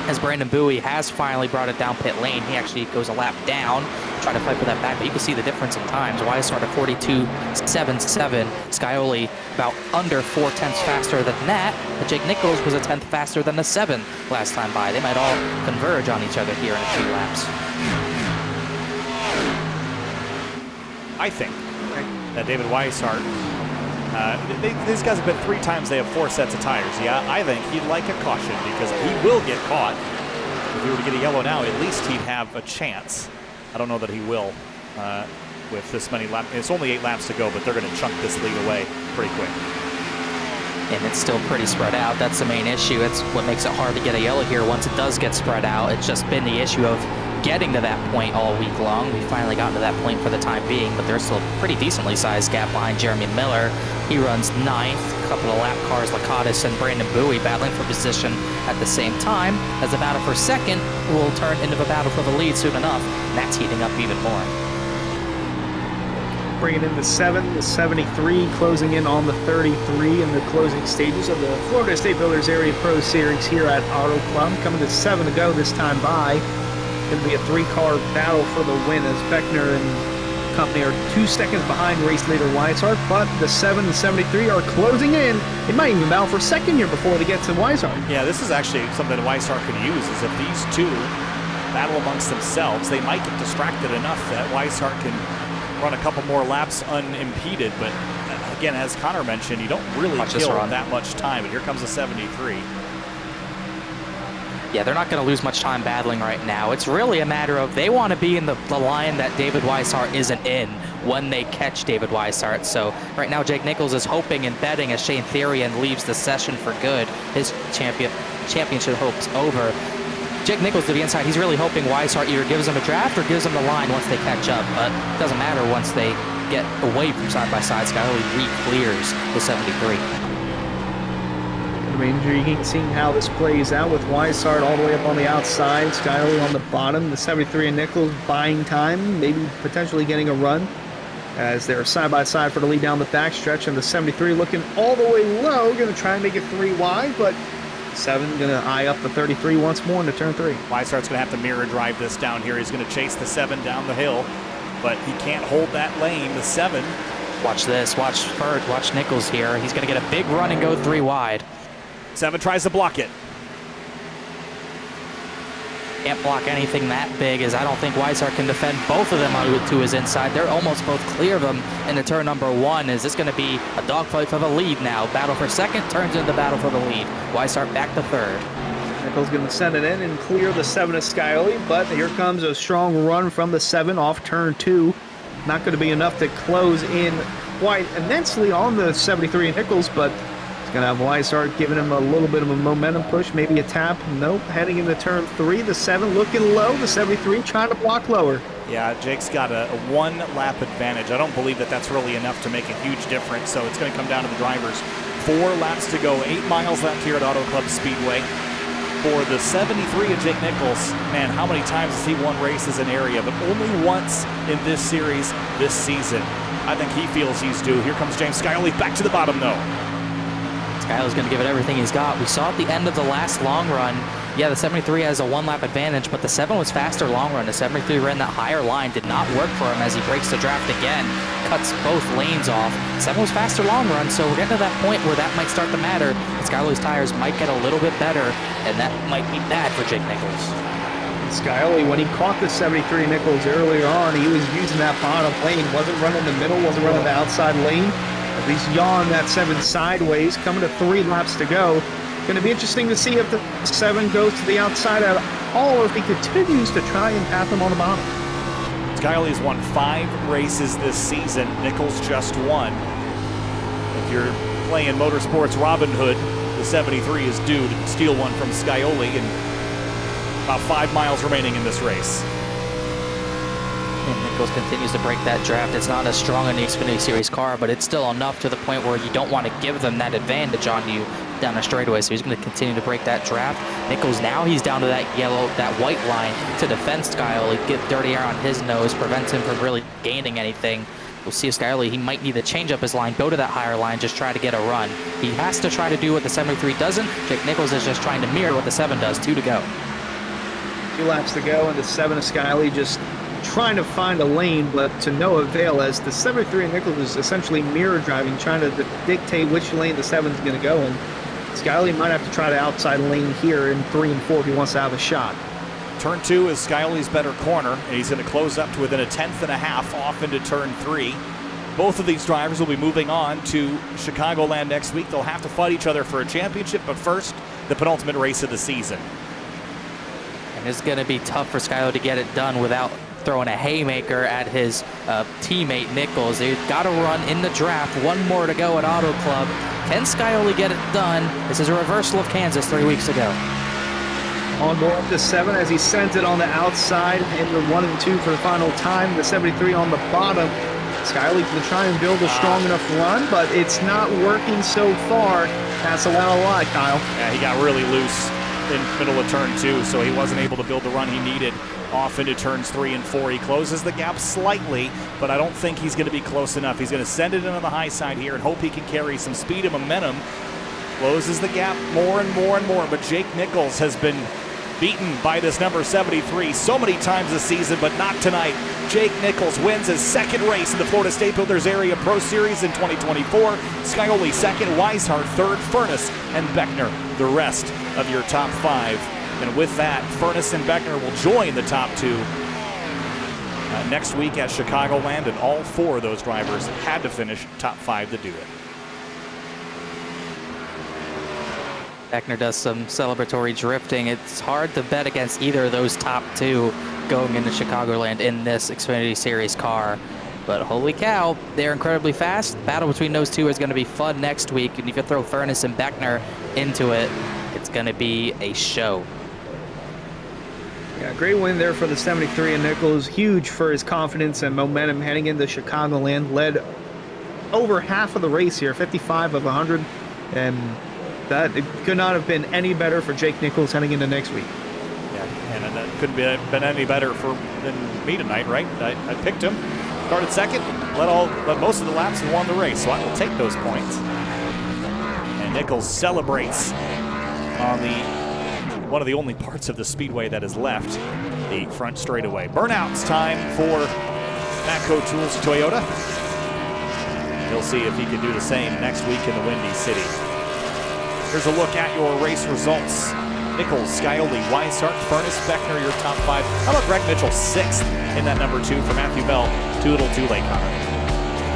as Brandon Bowie has finally brought it down pit lane. He actually goes a lap down, trying to fight for that back, but you can see the difference in times. Weishart at 42.77, Scioli about under 4 tenths faster than that, but Jake Nichols was a 10th faster than the 7 last time by. They might all converge on each other here in a few laps. I think that David Weishart, these guys have been 3 times they have 4 sets of tires. Yeah, I think he'd like a caution because he will get caught. If he were to get a yellow now, at least he'd have a chance. I don't know that he will with this many laps. It's only 8 laps to go, but they're going to chunk this lead away pretty quick. And it's still pretty spread out. That's the main issue. It's what makes it hard to get a yellow here once it does get spread out. It's just been the issue of getting to that point all week long. We finally gotten to that point for the time being, but there's still a pretty decently sized gap behind Jeremy Miller. He runs 9th. A couple of lap cars, Lakatos and Brandon Bowie battling for position at the same time, as the battle for 2nd will turn into the battle for the lead soon enough, and that's heating up even more. Bringing in the 7, the 73, closing in on the 33 in the closing stages of the Florida State Builders Area Pro Series here at Auto Club. Coming to 7 to go this time by. Going to be a 3-car battle for the win as Beckner and company are 2 seconds behind race leader Weishart, but the 7 and 73 are closing in. They might even battle for 2nd here before they get to Weishart. Yeah, this is actually something that Weishart could use, is if these 2 battle amongst themselves, they might get distracted enough that Weishart can run a couple more laps unimpeded. But again, as Connor mentioned, you don't really kill that much time, and here comes a 73. Yeah, they're not going to lose much time battling right now. It's really a matter of they want to be in the line that David Weishart isn't in when they catch David Weishart. So right now Jake Nichols is hoping and betting as Shane Therian leaves the session for good. His championship hopes over. Jake Nichols to the inside, he's really hoping Weishart either gives him a draft or gives him the line once they catch up. But it doesn't matter once they get away from side-by-side. Skyly re-clears the 73. I mean, intriguing seeing how this plays out with Weishart all the way up on the outside, Skyly on the bottom, the 73 and Nichols buying time, maybe potentially getting a run as they're side-by-side for the lead down the backstretch, and the 73 looking all the way low, going to try and make it 3 wide, but 7 going to eye up the 33 once more into turn 3. Weishart's going to have to mirror drive this down here. He's going to chase the 7 down the hill, but he can't hold that lane. The 7. Watch this. Watch Nichols here. He's going to get a big run and go 3 wide. 7 tries to block it. Can't block anything that big, as I don't think Weishart can defend both of them to his inside. They're almost both clear of him into turn number 1. Is this going to be a dogfight for the lead now? Battle for second turns into battle for the lead. Weishart back to third. Nichols going to send it in and clear the 7 of Skyly, but here comes a strong run from the 7 off turn 2. Not going to be enough to close in quite immensely on the 73 of Nichols, but gonna have Weishart giving him a little bit of a momentum push, maybe a tap. Nope, heading into turn 3. The 7 looking low, the 73 trying to block lower. Yeah, Jake's got a 1 lap advantage. I don't believe that that's really enough to make a huge difference, so it's going to come down to the drivers. 4 laps to go, 8 miles left here at Auto Club Speedway. For the 73 of Jake Nichols, man, how many times has he won races in area, but only once in this series this season. I think he feels he's due. Here comes James Skyly back to the bottom, though. Skyler's going to give it everything he's got. We saw at the end of the last long run, yeah, the 73 has a 1 lap advantage, but the 7 was faster long run. The 73 ran that higher line, did not work for him as he breaks the draft again, cuts both lanes off. 7 was faster long run, so we're getting to that point where that might start to matter. Skyler's tires might get a little bit better, and that might be bad for Jake Nichols. Skyly, when he caught the 73 Nichols earlier on, he was using that bottom lane, wasn't running the middle, wasn't running the outside lane. At least yawn that 7 sideways, coming to 3 laps to go. Going to be interesting to see if the 7 goes to the outside at all, or if he continues to try and path him on the bottom. Skyly's won 5 races this season. Nichols just 1. If you're playing Motorsports Robin Hood, the 73 is due to steal one from Skyly, and about 5 miles remaining in this race. And Nichols continues to break that draft. It's not as strong in the Xfinity Series car, but it's still enough to the point where you don't want to give them that advantage on you down a straightaway. So he's going to continue to break that draft. Nichols now, he's down to that white line to defend Skyly, get dirty air on his nose, prevents him from really gaining anything. We'll see if Skyly, he might need to change up his line, go to that higher line, just try to get a run. He has to try to do what the 73 doesn't. Jake Nichols is just trying to mirror what the 7 does. 2 to go. 2 laps to go, and the 7 of Skyly just trying to find a lane, but to no avail, as the 73 Nichols is essentially mirror driving, trying to dictate which lane the 7 is going to go in. Skyly might have to try the outside lane here in 3 and 4 if he wants to have a shot. Turn 2 is Skyly's better corner, and he's going to close up to within a 1/10.5 off into turn 3. Both of these drivers will be moving on to Chicagoland next week. They'll have to fight each other for a championship, but first, the penultimate race of the season. And it's going to be tough for Skyly to get it done without throwing a haymaker at his teammate Nichols. They've got to run in the draft. 1 more to go at Auto Club. Can Skyly get it done? This is a reversal of Kansas 3 weeks ago. On board the 7 as he sends it on the outside into 1 and 2 for the final time. The 73 on the bottom. Skyly can try and build a strong enough run, but it's not working so far. That's a lot, Kyle. Yeah, he got really loose in middle of turn 2, so he wasn't able to build the run he needed off into turns 3 and 4. He closes the gap slightly, but I don't think he's going to be close enough. He's going to send it into the high side here and hope he can carry some speed and momentum. Closes the gap more and more and more, but Jake Nichols has been beaten by this number 73 so many times this season, but not tonight. Jake Nichols wins his 2nd race in the Florida State Builders Area Pro Series in 2024. Skyly 2nd, Weishart 3rd, Furness and Beckner the rest of your top 5. And with that, Furness and Beckner will join the top 2 next week at Chicagoland, and all 4 of those drivers had to finish top 5 to do it. Beckner does some celebratory drifting. It's hard to bet against either of those top 2 going into Chicagoland in this Xfinity Series car. But holy cow, they're incredibly fast. The battle between those 2 is going to be fun next week. And if you throw Furness and Beckner into it, it's going to be a show. Yeah, great win there for the 73 and Nichols. Huge for his confidence and momentum heading into Chicagoland. Led over half of the race here, 55 of 100. And that it could not have been any better for Jake Nichols heading into next week. Yeah, and that couldn't be been any better than me tonight, right? I picked him, started second, led most of the laps and won the race, so I will take those points. And Nichols celebrates on one of the only parts of the speedway that is left, the front straightaway. Burnout's time for Matco Tools Toyota. He'll see if he can do the same next week in the Windy City. Here's a look at your race results. Nichols, Scioli, Weishart, Furness, Beckner, your top 5. How about Greg Mitchell, 6th in that number 2 for Matthew Bell? Too little too late, Connor.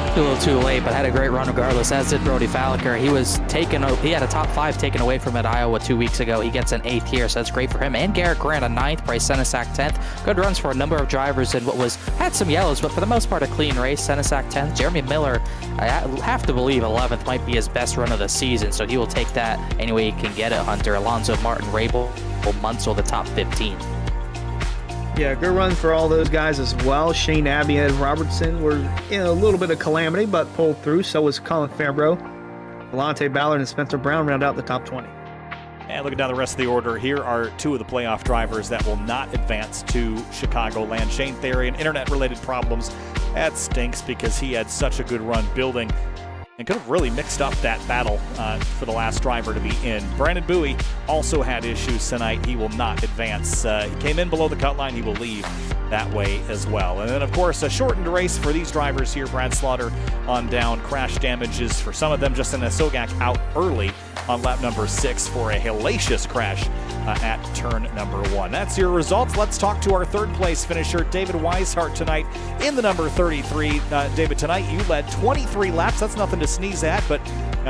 A little too late, but had a great run regardless, as did Brody Falliker. He had a top 5 taken away from him at Iowa 2 weeks ago. He gets an 8th here, so that's great for him. And Garrett Grant, a 9th, Bryce Senesac 10th. Good runs for a number of drivers in what had some yellows, but for the most part a clean race. Senesac 10th. Jeremy Miller, I have to believe 11th might be his best run of the season, so he will take that any way he can get it. Hunter, Alonso, Martin, Rabel, Munsell, the top 15. Yeah, good run for all those guys as well. Shane Abbey and Robertson were in a little bit of calamity, but pulled through. So was Colin Fambro. Volante Ballard and Spencer Brown round out the top 20. And looking down the rest of the order, here are 2 of the playoff drivers that will not advance to Chicagoland. Shane Therian, internet-related problems. That stinks because he had such a good run building and could have really mixed up that battle for the last driver to be in. Brandon Bowie also had issues tonight. He will not advance. He came in below the cut line. He will leave that way as well. And then, of course, a shortened race for these drivers here. Brad Slaughter on down. Crash damages for some of them. Justin Sogak out early on lap number 6 for a hellacious crash at turn number 1. That's your results. Let's talk to our third place finisher, David Weishart, tonight in the number 33. David, tonight you led 23 laps. That's nothing to sneeze at, but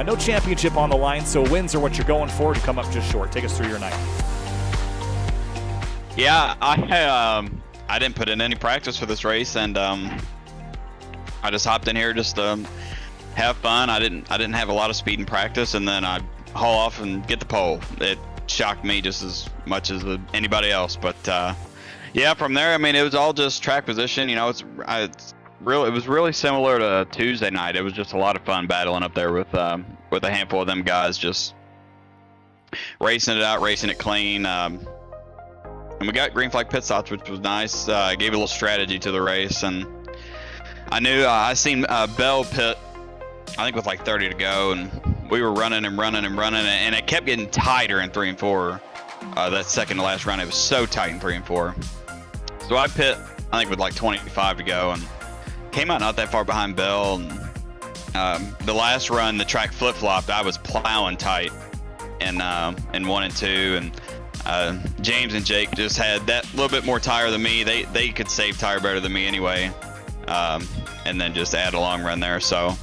no championship on the line, so wins are what you're going for. To come up just short. Take us through your night. Yeah, I didn't put in any practice for this race, and I just hopped in here just to have fun. I didn't have a lot of speed in practice, and then I haul off and get the pole. It shocked me just as much as anybody else, but yeah, from there, I mean, it was all just track position. You know, it was really similar to Tuesday night. It was just a lot of fun battling up there with a handful of them guys, just racing it out, racing it clean. And we got green flag pit stops, which was nice. Gave a little strategy to the race, and I seen Bell pit, I think with like 30 to go, and we were running, and it kept getting tighter in 3 and 4. That second to last run, it was so tight in 3 and 4. So I pit, I think with like 25 to go, and came out not that far behind Bell. And the last run, the track flip-flopped. I was plowing tight in 1 and 2, and James and Jake just had that little bit more tire than me. They could save tire better than me anyway, and then just add a long run there. So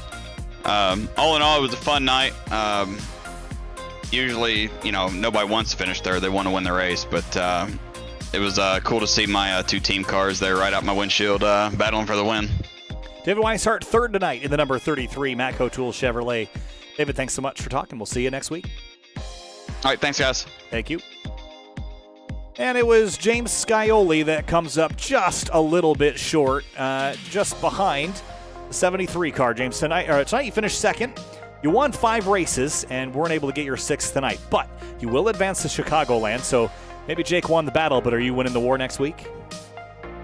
all in all, it was a fun night. Usually, you know, nobody wants to finish third. They want to win the race, but it was cool to see my 2 team cars there right out my windshield battling for the win. David Weishart, third tonight in the number 33 Matco Tools Chevrolet. David, thanks so much for talking. We'll see you next week. All right, thanks, guys. Thank you. And it was James Scioli that comes up just a little bit short, just behind the 73 car. James, tonight you finished second. You won 5 races and weren't able to get your 6th tonight, but you will advance to Chicagoland, so maybe Jake won the battle, but are you winning the war next week?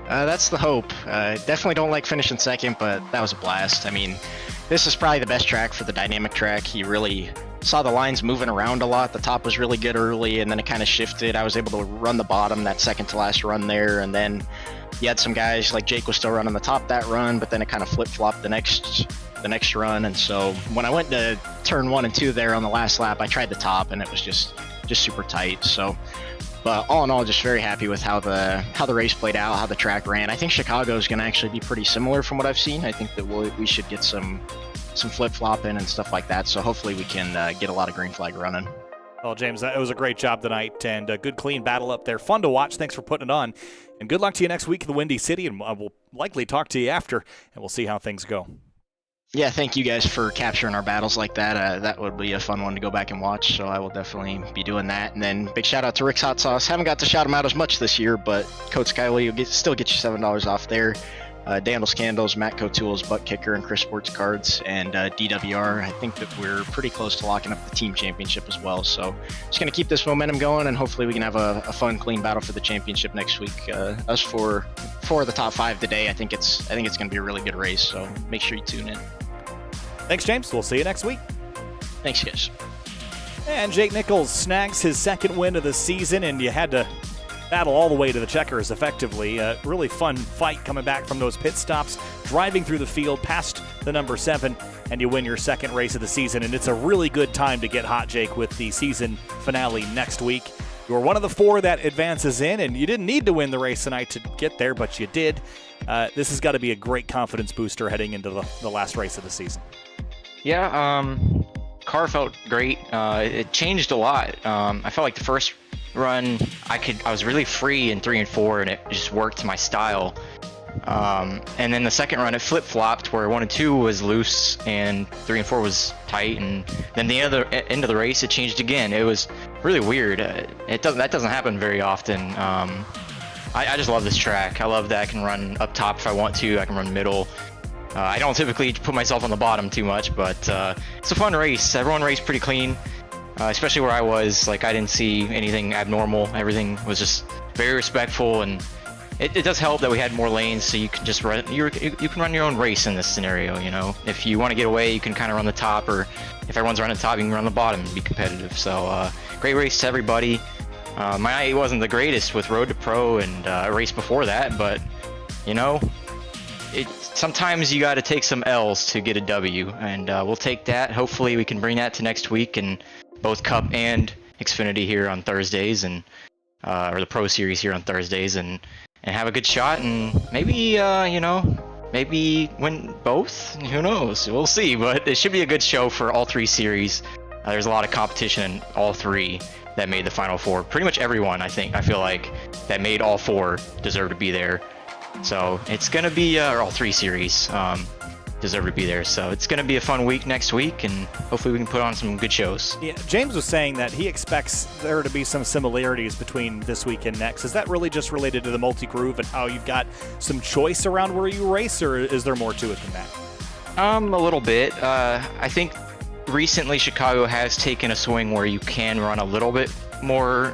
That's the hope. Definitely don't like finishing second, but that was a blast. I mean, this is probably the best track for the dynamic track. You really saw the lines moving around a lot. The top was really good early, and then it kind of shifted. I was able to run the bottom that second to last run there, and then you had some guys like Jake was still running the top that run, but then it kind of flip-flopped the next run. And so when I went to turn 1 and 2 there on the last lap, I tried the top, and it was just super tight. So but all in all, just very happy with how the race played out, how the track ran. I think Chicago is going to actually be pretty similar from what I've seen. I think that we should get some flip-flopping and stuff like that. So hopefully we can get a lot of green flag running. Well, James, it was a great job tonight, and a good, clean battle up there. Fun to watch. Thanks for putting it on. And good luck to you next week in the Windy City, and we'll likely talk to you after, and we'll see how things go. Yeah, thank you guys for capturing our battles like that. That would be a fun one to go back and watch, so I will definitely be doing that. And then big shout out to Rick's Hot Sauce. Haven't got to shout him out as much this year, but Code Skyway will still get you $7 off there. Dandles Candles, Matco Tools, Butt Kicker, and Chris Sports Cards, and DWR. I think that we're pretty close to locking up the team championship as well. So just going to keep this momentum going, and hopefully we can have a fun, clean battle for the championship next week. Us for the top 5 today. I think it's going to be a really good race. So make sure you tune in. Thanks, James. We'll see you next week. Thanks, guys. And Jake Nichols snags his second win of the season, and you had to battle all the way to the checkers effectively. A really fun fight coming back from those pit stops, driving through the field past the number 7, and you win your second race of the season. And it's a really good time to get hot, Jake, with the season finale next week. You're one of the 4 that advances in, and you didn't need to win the race tonight to get there, but you did. This has got to be a great confidence booster heading into the last race of the season. Yeah, car felt great. It changed a lot. I felt like the first run I was really free in 3 and 4, and it just worked to my style. And then the second run it flip-flopped, where 1 and 2 was loose and 3 and 4 was tight, and then the other end of the race it changed again. It was really weird. That doesn't happen very often. I just love this track. I love that I can run up top if I want to. I can run middle. I don't typically put myself on the bottom too much, but it's a fun race. Everyone raced pretty clean, especially where I was. Like, I didn't see anything abnormal. Everything was just very respectful, and it does help that we had more lanes, so you can just run. You can run your own race in this scenario. You know, if you want to get away, you can kind of run the top, or if everyone's running the top, you can run the bottom and be competitive. So great race to everybody. My night wasn't the greatest with Road to Pro and a race before that, but you know, sometimes you got to take some L's to get a W, and we'll take that. Hopefully we can bring that to next week, and both Cup and Xfinity here on Thursdays, and or the Pro Series here on Thursdays, and have a good shot, and maybe maybe win both. Who knows? We'll see, but it should be a good show for all 3 series. There's a lot of competition in all 3 that made the Final 4. Pretty much everyone, I feel like, that made all 4 deserve to be there. So it's going to be, or all 3 series deserve to be there. So it's going to be a fun week next week, and hopefully we can put on some good shows. Yeah, James was saying that he expects there to be some similarities between this week and next. Is that really just related to the multi-groove and how you've got some choice around where you race, or is there more to it than that? A little bit. I think recently Chicago has taken a swing where you can run a little bit more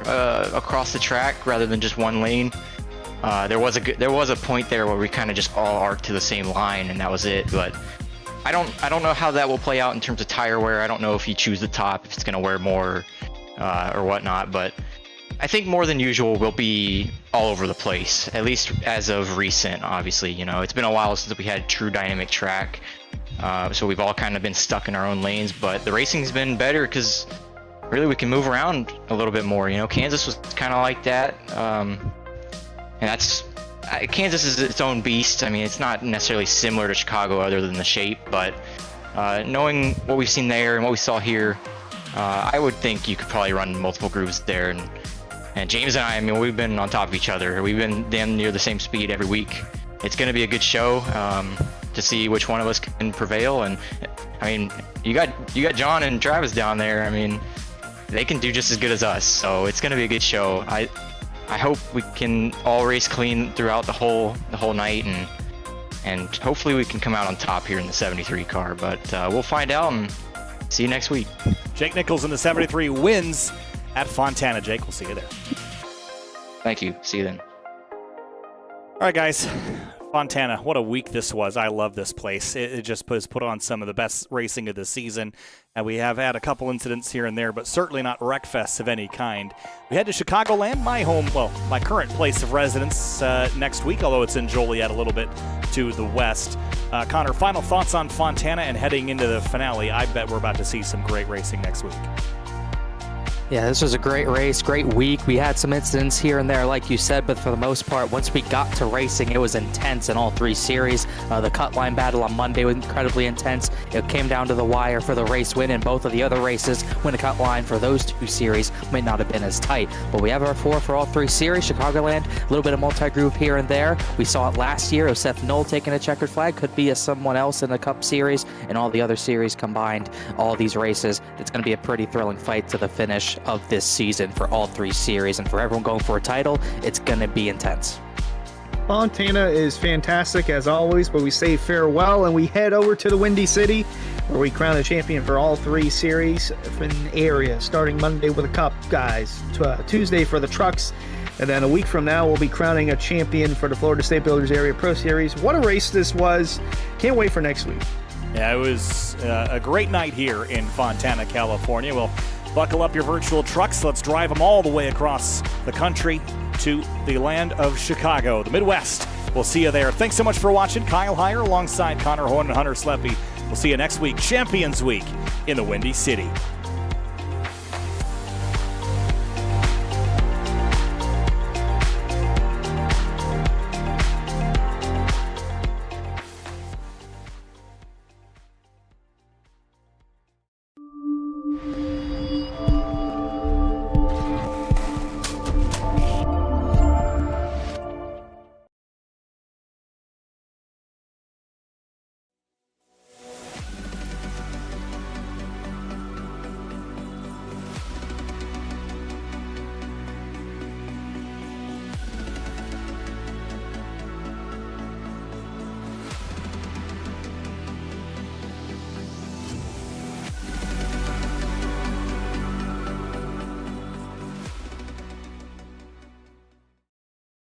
across the track rather than just one lane. There was a point there where we kind of just all arced to the same line, and that was it. But I don't know how that will play out in terms of tire wear. I don't know if you choose the top, if it's going to wear more or whatnot. But I think more than usual we'll be all over the place, at least as of recent. Obviously, you know, it's been a while since we had true dynamic track, so we've all kind of been stuck in our own lanes. But the racing's been better because really we can move around a little bit more. You know, Kansas was kind of like that. And that's Kansas is its own beast. I mean, it's not necessarily similar to Chicago other than the shape, but knowing what we've seen there and what we saw here, I would think you could probably run multiple grooves there. And James and I mean, we've been on top of each other. We've been damn near the same speed every week. It's going to be a good show to see which one of us can prevail. And I mean, you got John and Travis down there. I mean, they can do just as good as us. So it's going to be a good show. I hope we can all race clean throughout the whole night, and hopefully we can come out on top here in the 73 car. But we'll find out, and see you next week. Jake Nichols in the 73 wins at Fontana. Jake, we'll see you there. Thank you. See you then. All right, guys. Fontana, what a week this was. I love this place. It just has put on some of the best racing of the season. And we have had a couple incidents here and there, but certainly not wreckfests of any kind. We head to Chicagoland, my current place of residence next week, although it's in Joliet a little bit to the west. Connor, final thoughts on Fontana and heading into the finale. I bet we're about to see some great racing next week. Yeah, this was a great race, great week. We had some incidents here and there, like you said, but for the most part, once we got to racing, it was intense in all 3 series. The cut line battle on Monday was incredibly intense. It came down to the wire for the race win, and both of the other races when the cut line for those 2 series might not have been as tight. But we have our 4 for all 3 series. Chicagoland, a little bit of multi-groove here and there. We saw it last year. It was Seth Knoll taking a checkered flag. Could be someone else in the Cup series, and all the other series combined, all these races. It's going to be a pretty thrilling fight to the finish of this season for all 3 series, and for everyone going for a title, it's going to be intense. Fontana is fantastic as always, but we say farewell and we head over to the Windy City where we crown a champion for all 3 series in the area, starting Monday with the Cup guys, Tuesday for the trucks, and then a week from now we'll be crowning a champion for the Florida State Builders Area Pro Series. What a race this was. Can't wait for next week. Yeah, it was a great night here in Fontana, California. Well, buckle up your virtual trucks. Let's drive them all the way across the country to the land of Chicago, the Midwest. We'll see you there. Thanks so much for watching. Kyle Heyer alongside Connor Horn and Hunter Sleppy. We'll see you next week, Champions Week in the Windy City.